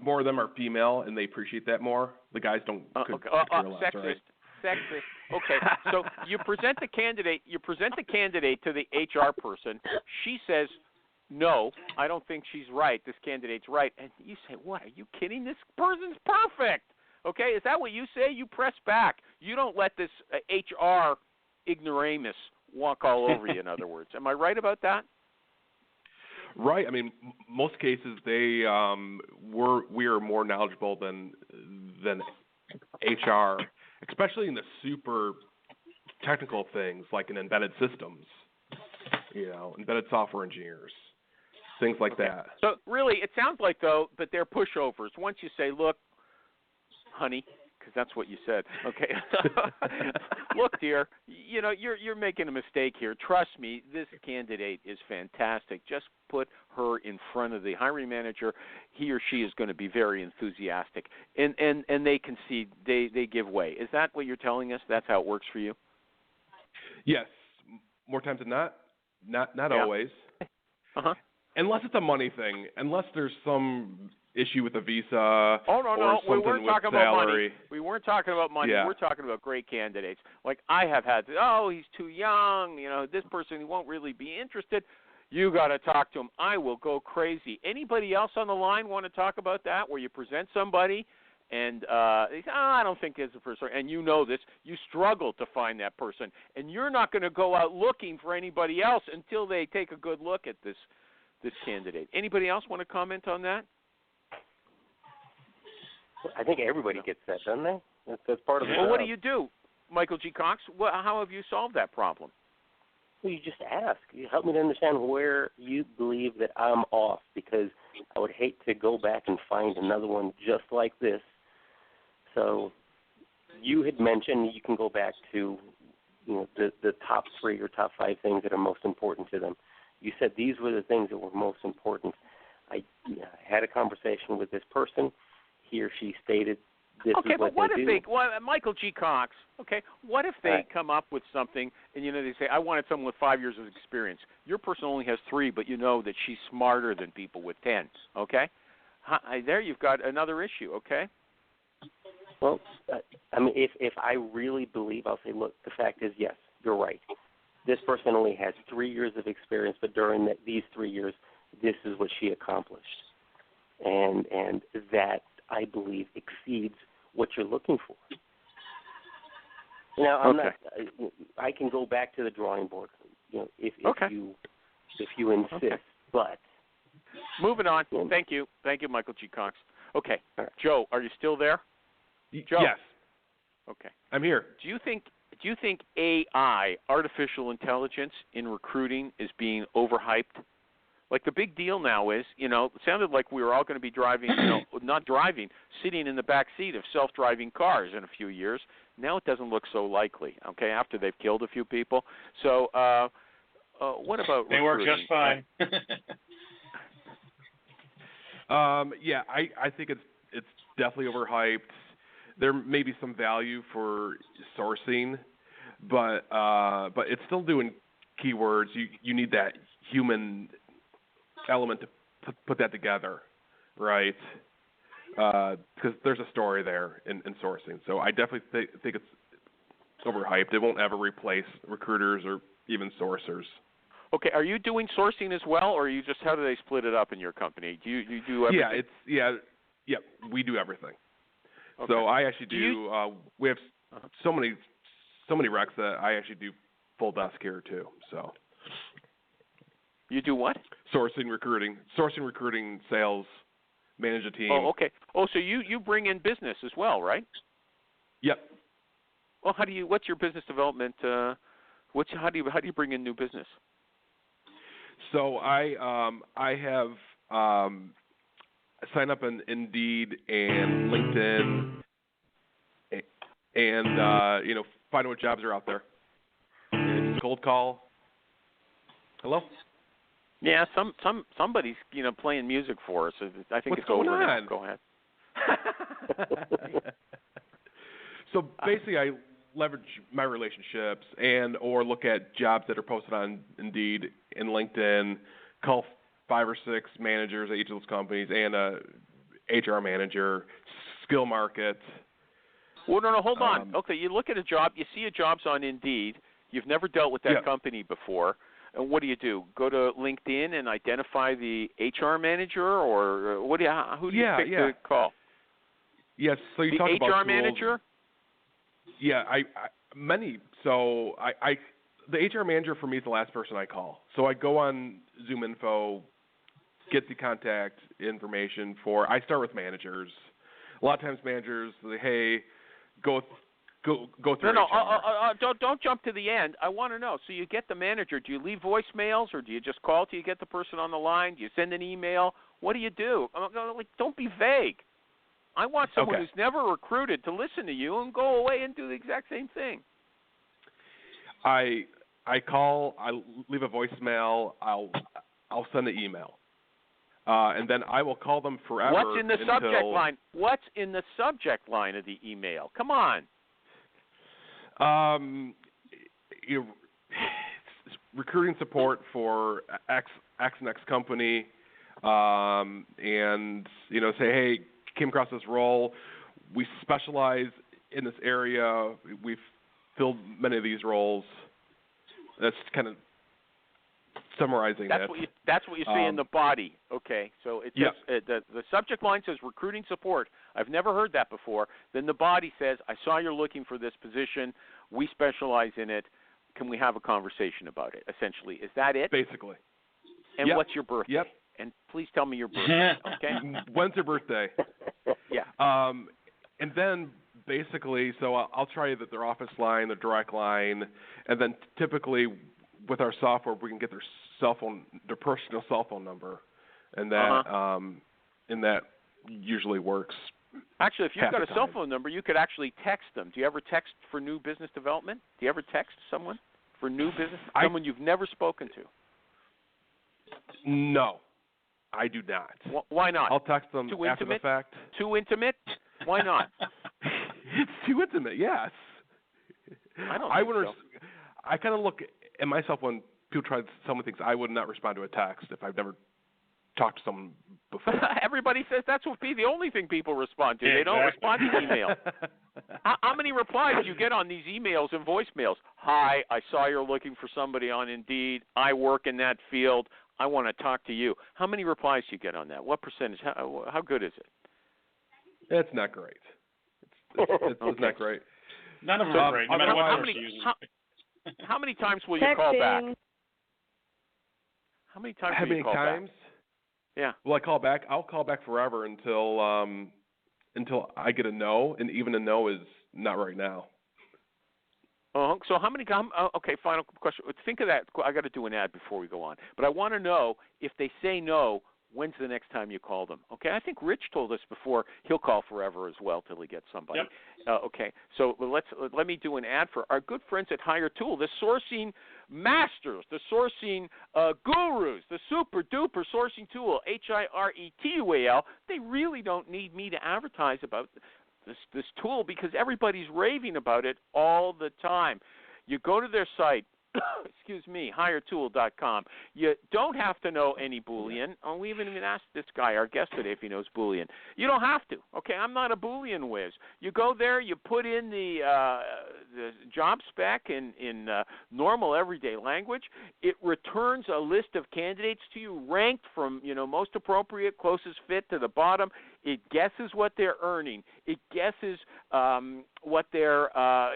more of them are female, and they appreciate that more. The guys don't. Sexist. Right? Sexist. Okay, so you present the candidate to the HR person. She says, "No, I don't think she's right. This candidate's right." And you say, "What? Are you kidding? This person's perfect." Okay, is that what you say? You press back. You don't let this HR ignoramus walk all over you. In other words, am I right about that? Right. I mean, most cases we are more knowledgeable than HR. Especially in the super technical things like in embedded systems, embedded software engineers, things like that. So really, it sounds like, though, that they're pushovers. Once you say, look, honey, because that's what you said, okay, look, dear, you're making a mistake here. Trust me, this candidate is fantastic. Just put her in front of the hiring manager. He or she is going to be very enthusiastic, and they concede, they give way. Is that what you're telling us? That's how it works for you? Yes, more times than not. Not always. Uh-huh. Unless it's a money thing. Unless there's some issue with a visa. Oh, no. We weren't talking about money. We weren't talking about money. Yeah. We're talking about great candidates. Like I have had, he's too young. This person, he won't really be interested. You got to talk to him. I will go crazy. Anybody else on the line want to talk about that, where you present somebody and they say, I don't think it's a person, and you know this. You struggle to find that person, and you're not going to go out looking for anybody else until they take a good look at this candidate. Anybody else want to comment on that? I think everybody gets that, doesn't they? That's part of the Well, what do you do, Michael G. Cox? How have you solved that problem? Well, you just ask. You help me to understand where you believe that I'm off, because I would hate to go back and find another one just like this. So you had mentioned you can go back to the top 3 or top 5 things that are most important to them. You said these were the things that were most important. I had a conversation with this person. He or she stated this okay, is what but what they if do. Michael G. Cox, okay, what if they come up with something and, they say, I wanted someone with 5 years of experience. Your person only has 3, but you know that she's smarter than people with 10, okay? There you've got another issue, okay? Well, I mean, if I really believe, I'll say, look, the fact is, yes, you're right. This person only has 3 years of experience, but during these 3 years, this is what she accomplished. And that, I believe, exceeds what you're looking for. I can go back to the drawing board. if you insist. Okay. But moving on. Thank you, Michael G. Cox. Okay, Joe, are you still there? Joe? Yes. Okay. I'm here. Do you think AI, artificial intelligence, in recruiting is being overhyped? Like the big deal now is, it sounded like we were all going to be driving, not driving, sitting in the back seat of self-driving cars in a few years. Now it doesn't look so likely, okay, after they've killed a few people. So what about They work recruiting? just fine. I think it's definitely overhyped. There may be some value for sourcing, but it's still doing keywords. You need that human element to put that together, right? Because there's a story there in sourcing. So I definitely think it's overhyped. It won't ever replace recruiters or even sourcers. Okay, are you doing sourcing as well, or how do they split it up in your company? Do you do everything? Yeah, we do everything. Okay. So I actually do. We have so many recs that I actually do full desk here too. So you do what? Sourcing, recruiting, sales, manage a team. Oh, okay. Oh, so you bring in business as well, right? Yep. Well, what's your business development? How do you bring in new business? So I have signed up on Indeed and LinkedIn, and find what jobs are out there. And cold call. Hello. Yeah, somebody's playing music for us. I think What's going on? Now. Go ahead. So basically, I leverage my relationships or look at jobs that are posted on Indeed and LinkedIn, call 5 or 6 managers at each of those companies and a HR manager, skill market. Well, no, hold on. Okay, you look at a job, you see a job's on Indeed. You've never dealt with that company before. And what do? Go to LinkedIn and identify the HR manager, or who do you pick to call? Yes, so you talk about HR manager? Yeah, the HR manager for me is the last person I call. So I go on Zoom Info, get the contact information I start with managers. A lot of times managers say, hey, go through HR. Don't jump to the end. I want to know. So you get the manager. Do you leave voicemails, or do you just call till you get the person on the line? Do you send an email? What do you do? Don't be vague. I want someone who's never recruited to listen to you and go away and do the exact same thing. I call. I leave a voicemail. I'll send an email, and then I will call them forever. What's in the subject line? What's in the subject line of the email? Come on. Recruiting support for X and X company, and say, hey, came across this role. We specialize in this area. We've filled many of these roles. That's kind of summarizing that's it. That's what you see in the body. Okay, so it just, the subject line says recruiting support. I've never heard that before. Then the body says, I saw you're looking for this position. We specialize in it. Can we have a conversation about it? Essentially, is that it? Basically. And what's your birthday? Yep. And please tell me your birthday. Okay. When's your birthday? Yeah. And then basically, so I'll try their office line, their direct line, and then typically with our software, we can get their personal cell phone number, and that usually works. Actually, if you've got a cell phone number, you could actually text them. Do you ever text for new business development? Do you ever text someone for new business? Someone you've never spoken to? No, I do not. Why not? I'll text them Too after intimate? the fact. Too intimate? Why not? It's too intimate, yes. I wouldn't. I kind of look at myself when people try to tell me things. I would not respond to a text if I've never talked to someone before. Everybody says that's what the only thing people respond to. They don't respond to email. How many replies do you get on these emails and voicemails? Hi, I saw you're looking for somebody on Indeed. I work in that field. I want to talk to you. How many replies do you get on that? What percentage? How good is it? It's not great. It's not great. None of them are great, no matter what source you use. How many times will you call back? How many times? How many times? Back? Yeah. Will I call back? I'll call back forever until I get a no, and even a no is not right now. Oh, so how many? Okay, final question. Think of that. I got to do an ad before we go on, but I want to know if they say no, when's the next time you call them? Okay, I think Rich told us before he'll call forever as well till he gets somebody. Yep. Okay, so let me do an ad for our good friends at Hire Tool, the sourcing masters, the sourcing gurus, the super duper sourcing tool, HIRETUAL. They really don't need me to advertise about this tool because everybody's raving about it all the time. You go to their site, HireTool.com. You don't have to know any Boolean. Oh, we even asked this guy, our guest today, if he knows Boolean. You don't have to. Okay, I'm not a Boolean whiz. You go there, you put in the job spec in normal everyday language. It returns a list of candidates to you ranked from most appropriate, closest fit to the bottom. It guesses what they're earning. It guesses what they're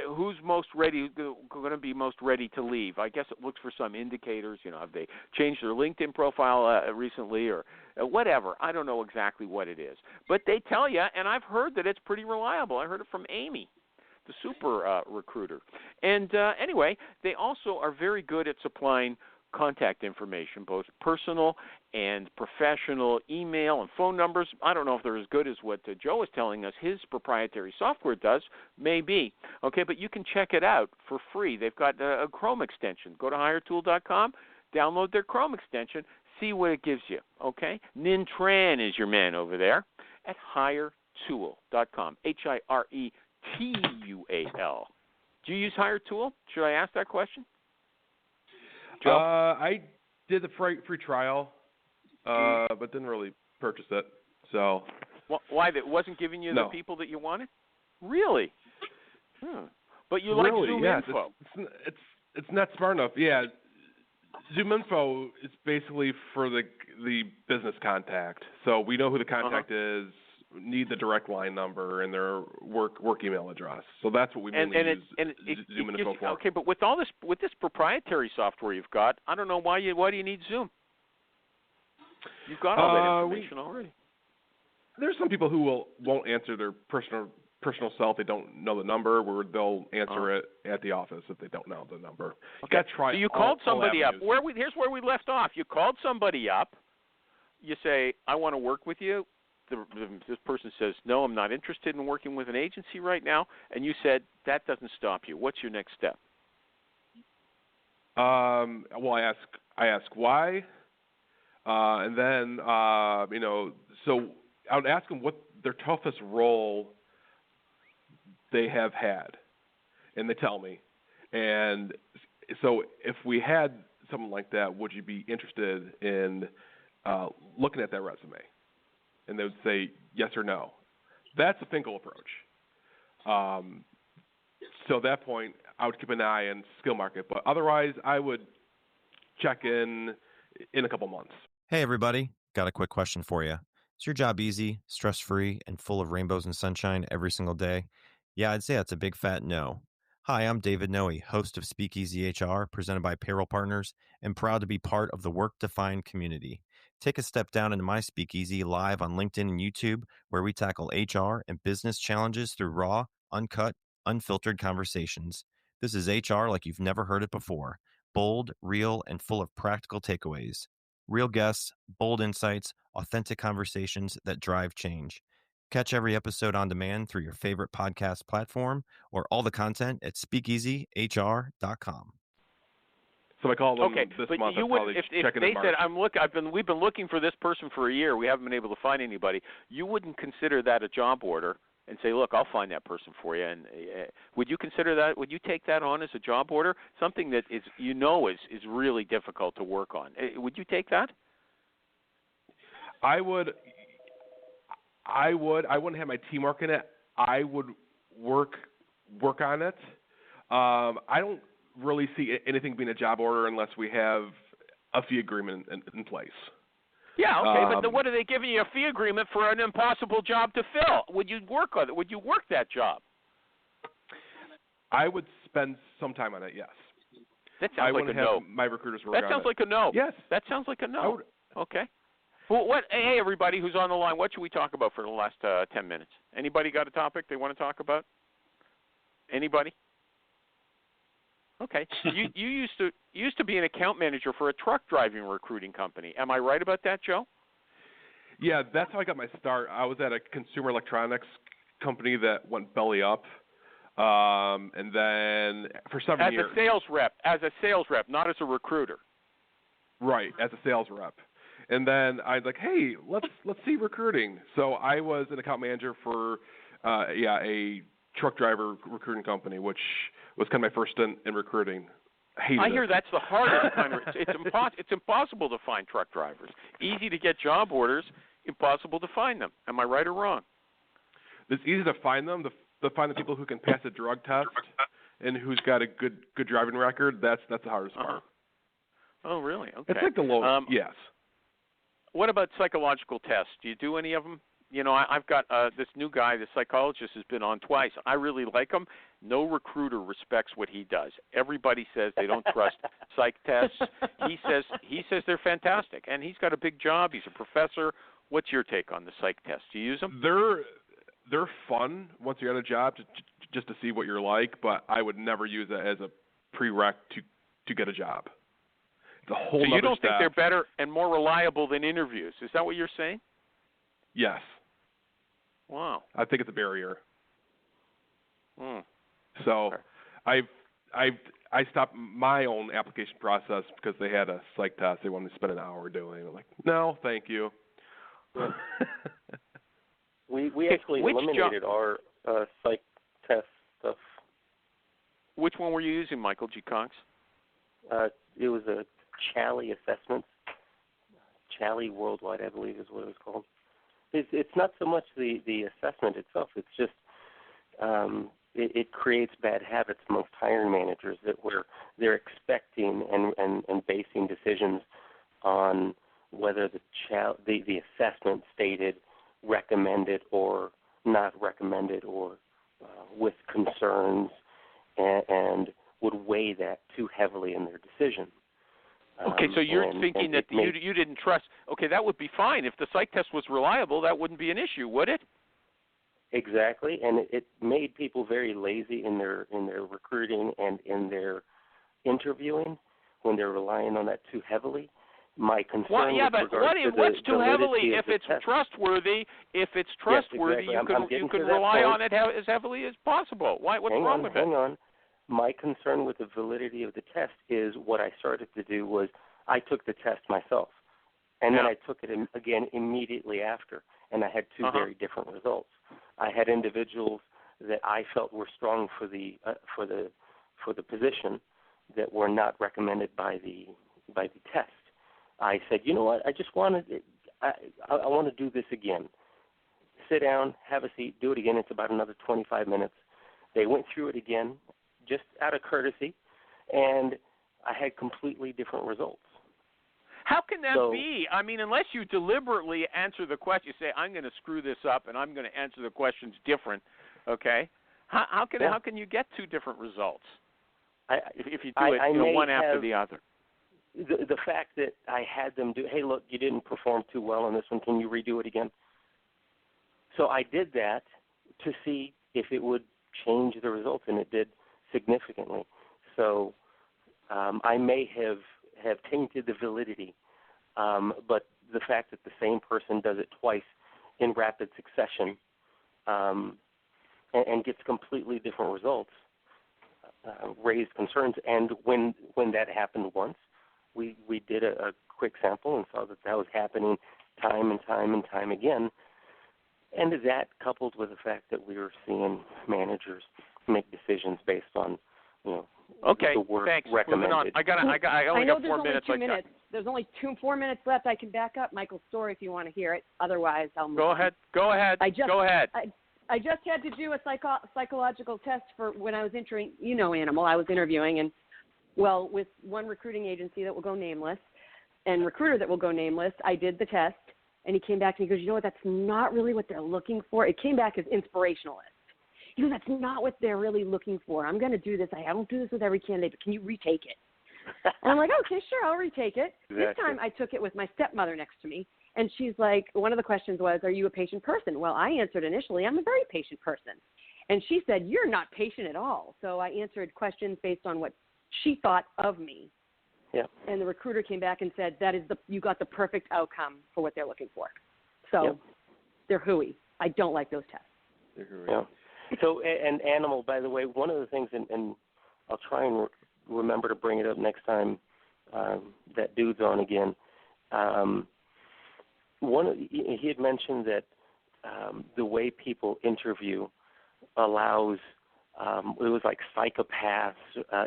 who's most ready, going to be most ready to leave. I guess it looks for some indicators. Have they changed their LinkedIn profile recently or whatever? I don't know exactly what it is, but they tell you, and I've heard that it's pretty reliable. I heard it from Amy, the super recruiter. And anyway, they also are very good at supplying contact information, both personal and professional, email and phone numbers. I don't know if they're as good as what Joe is telling us his proprietary software does. Maybe. Okay, but you can check it out for free. They've got a Chrome extension. Go to HireTool.com, download their Chrome extension, see what it gives you. Okay? Nin Tran is your man over there at HireTool.com, HireTual. Do you use HireTool? Should I ask that question? Joe? I did the free trial, but didn't really purchase it. So why? That wasn't giving you the people that you wanted? Really? But you really, like Zoom Info? It's not smart enough. Yeah, Zoom Info is basically for the business contact. So we know who the contact is. Need the direct line number and their work email address. So that's what we mainly use Zoom Info for. Okay, but with this proprietary software you've got, I don't know why do you need Zoom? You've got all that information already. There's some people who won't answer their personal cell if they don't know the number, where they'll answer it at the office if they don't know the number. Okay. So you called somebody up. Here's where we left off. You called somebody up. You say, I want to work with you. This person says, no, I'm not interested in working with an agency right now. And you said, that doesn't stop you. What's your next step? Well, I ask why. And then, so I would ask them what their toughest role they have had. And they tell me. And so if we had someone like that, would you be interested in looking at that resume? And they would say yes or no. That's a Finkel approach. So at that point, I would keep an eye on skill market. But otherwise, I would check in a couple months. Hey, everybody. Got a quick question for you. Is your job easy, stress-free, and full of rainbows and sunshine every single day? Yeah, I'd say that's a big fat no. Hi, I'm David Noe, host of Speakeasy HR, presented by Payroll Partners, and proud to be part of the Work-Defined community. Take a step down into my Speakeasy live on LinkedIn and YouTube, where we tackle HR and business challenges through raw, uncut, unfiltered conversations. This is HR like you've never heard it before. Bold, real, and full of practical takeaways. Real guests, bold insights, authentic conversations that drive change. Catch every episode on demand through your favorite podcast platform or all the content at speakeasyhr.com. So I called them this but month. You would, if they said, we've been looking for this person for a year, we haven't been able to find anybody, you wouldn't consider that a job order and say, look, I'll find that person for you. And would you consider that? Would you take that on as a job order? Something that is really difficult to work on. Would you take that? I would. I wouldn't have my team work in it. I would work on it. I don't really see anything being a job order unless we have a fee agreement in place. Yeah, okay, but what are they giving you a fee agreement for an impossible job to fill? Would you work on it? Would you work that job? I would spend some time on it, yes. That sounds like a no. My recruiters work That on sounds it. like a no. Yes. That sounds like a no. Okay. Well, hey, everybody who's on the line, what should we talk about for the last 10 minutes? Anybody got a topic they want to talk about? Anybody? Okay. You used to be an account manager for a truck driving recruiting company. Am I right about that, Joe? Yeah, that's how I got my start. I was at a consumer electronics company that went belly up. And then for 7 years. As a sales rep, not as a recruiter. Right, as a sales rep. And then I was like, hey, let's see recruiting. So I was an account manager for a truck driver recruiting company, which was kind of my first stint in recruiting. I hear that's the hardest kind of. It's impossible to find truck drivers. Easy to get job orders, impossible to find them. Am I right or wrong? It's easy to find them. To find the people who can pass a drug test and who's got a good driving record. That's the hardest part. Oh, really? Okay. It's like the low. Yes. What about psychological tests? Do you do any of them? You know, I've got this new guy, the psychologist, has been on twice. I really like him. No recruiter respects what he does. Everybody says they don't trust psych tests. He says they're fantastic, and he's got a big job. He's a professor. What's your take on the psych tests? Do you use them? They're fun once you're at a job just to see what you're like, but I would never use it as a prereq to get a job. It's a whole. So you don't think they're better and more reliable than interviews? Is that what you're saying? Yes. Wow. I think it's a barrier. Hmm. So, I stopped my own application process because they had a psych test they wanted me to spend an hour doing. I'm like, no, thank you. We actually eliminated our psych test stuff. Which one were you using, Michael G. Cox? It was a Chally assessment. Chally Worldwide, I believe, is what it was called. It's not so much the assessment itself. It's just it creates bad habits amongst hiring managers where they're expecting and basing decisions on whether the assessment stated recommended or not recommended or with concerns and would weigh that too heavily in their decision. Okay, so you're thinking that you didn't trust. Okay, that would be fine. If the psych test was reliable, that wouldn't be an issue, would it? Exactly, and it made people very lazy in their recruiting and in their interviewing when they're relying on that too heavily. My concern what's too heavily? If it's trustworthy, yes, exactly. you could rely on it as heavily as possible. What's wrong with it? Hang on. My concern with the validity of the test is what I started to do was I took the test myself, and then I took it again immediately after, and I had two very different results. I had individuals that I felt were strong for the position that were not recommended by the test. I said, you know what? I want to do this again. Sit down, have a seat, do it again. It's about another 25 minutes. They went through it again, just out of courtesy, and I had completely different results. How can that be? I mean, unless you deliberately answer the question, you say, I'm going to screw this up, and I'm going to answer the questions different, okay? How can you get two different results if you do it one after the other? The fact that I had them do, hey, look, you didn't perform too well on this one. Can you redo it again? So I did that to see if it would change the results, and it did significantly. So I may have tainted the validity, but the fact that the same person does it twice in rapid succession and gets completely different results raised concerns. And when that happened once, we did a quick sample and saw that was happening time and time and time again. And that coupled with the fact that we were seeing managers make decisions based on, the word thanks. recommended. Moving on. I only got 4 minutes. There's only 4 minutes left. I can back up Michael's story if you want to hear it. Otherwise, I'll move Go on. ahead. Go ahead. I just had to do a psychological test for when I was entering, Animal. I was interviewing, and, with one recruiting agency that will go nameless and recruiter that will go nameless, I did the test, and he came back and he goes, you know what, that's not really what they're looking for. It came back as inspirationalist. He goes, that's not what they're really looking for. I'm going to do this. I don't do this with every candidate, but can you retake it? And I'm like, okay, sure, I'll retake it. Exactly. This time I took it with my stepmother next to me, and she's like, one of the questions was, are you a patient person? Well, I answered initially, I'm a very patient person. And she said, you're not patient at all. So I answered questions based on what she thought of me. Yeah. And the recruiter came back and said, you got the perfect outcome for what they're looking for. So they're hooey. I don't like those tests. They're hooey. Yeah. So, and animal, by the way, one of the things, and I'll try and remember to bring it up next time that dude's on again. He had mentioned that the way people interview allows, it was like psychopaths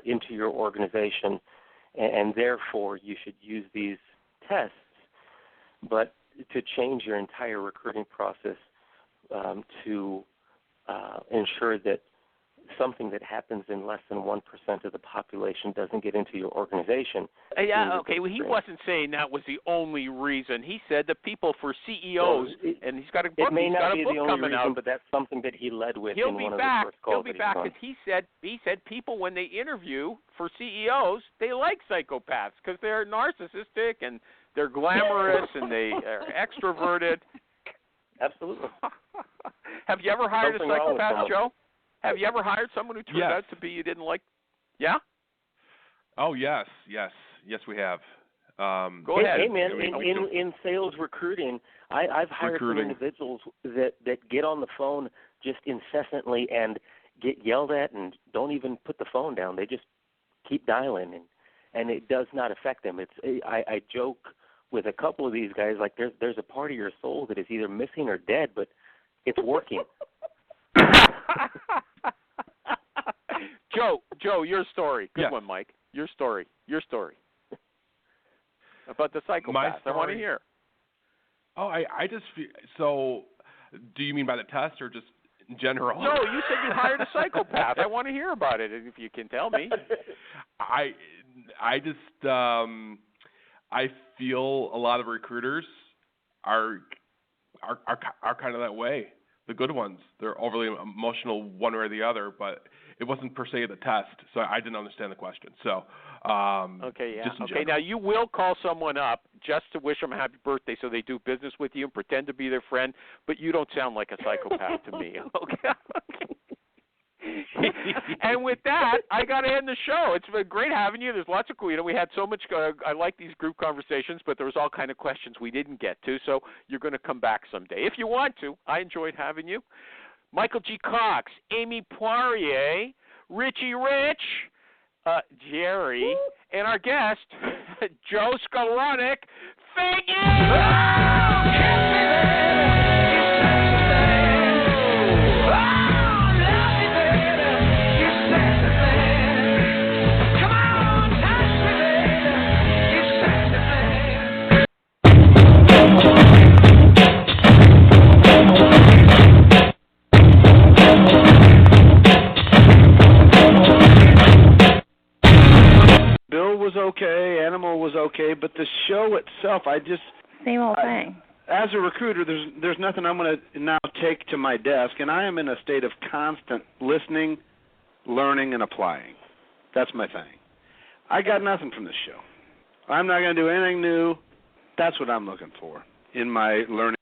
into your organization, and therefore you should use these tests. But to change your entire recruiting process to ensure that something that happens in less than 1% of the population doesn't get into your organization. Yeah, okay. Well, he wasn't saying that was the only reason. He said that people for CEOs, and he's got a book. It may not be the only coming reason, out. but that's something that he led with He'll in be one back. of the first calls. He'll be back because he said people when they interview for CEOs, they like psychopaths because they're narcissistic and they're glamorous and they are extroverted. Absolutely. Have you ever hired Something a psychopath, Joe? Have you ever hired someone who turned out to be you didn't like? Yeah? Oh, yes, we have. Go ahead. Hey man, in sales recruiting, I've hired some individuals that get on the phone just incessantly and get yelled at and don't even put the phone down. They just keep dialing, and it does not affect them. I joke with a couple of these guys, like there's a part of your soul that is either missing or dead, but it's working. Joe, your story. Good one, Mike. Your story. About the psychopath. I want to hear. Oh, I just feel so. Do you mean by the test or just in general? No, you said you hired a psychopath. I want to hear about it if you can tell me. I just I feel a lot of recruiters are kind of that way. The good ones, they're overly emotional one way or the other, but it wasn't per se the test, so I didn't understand the question. So, okay, yeah. Just okay, now you will call someone up just to wish them a happy birthday so they do business with you and pretend to be their friend, but you don't sound like a psychopath to me. Okay. And with that, I got to end the show. It's been great having you. There's lots of cool. We had so much. I like these group conversations, but there was all kind of questions we didn't get to. So you're going to come back someday if you want to. I enjoyed having you. Michael G. Cox, Amy Poirier, Richie Rich, Jerry, and our guest, Joe Skowronek. Thank you. Bill was okay, Animal was okay, but the show itself, same old thing. As a recruiter, there's nothing I'm going to now take to my desk, and I am in a state of constant listening, learning, and applying. That's my thing. I got nothing from this show. I'm not going to do anything new. That's what I'm looking for in my learning.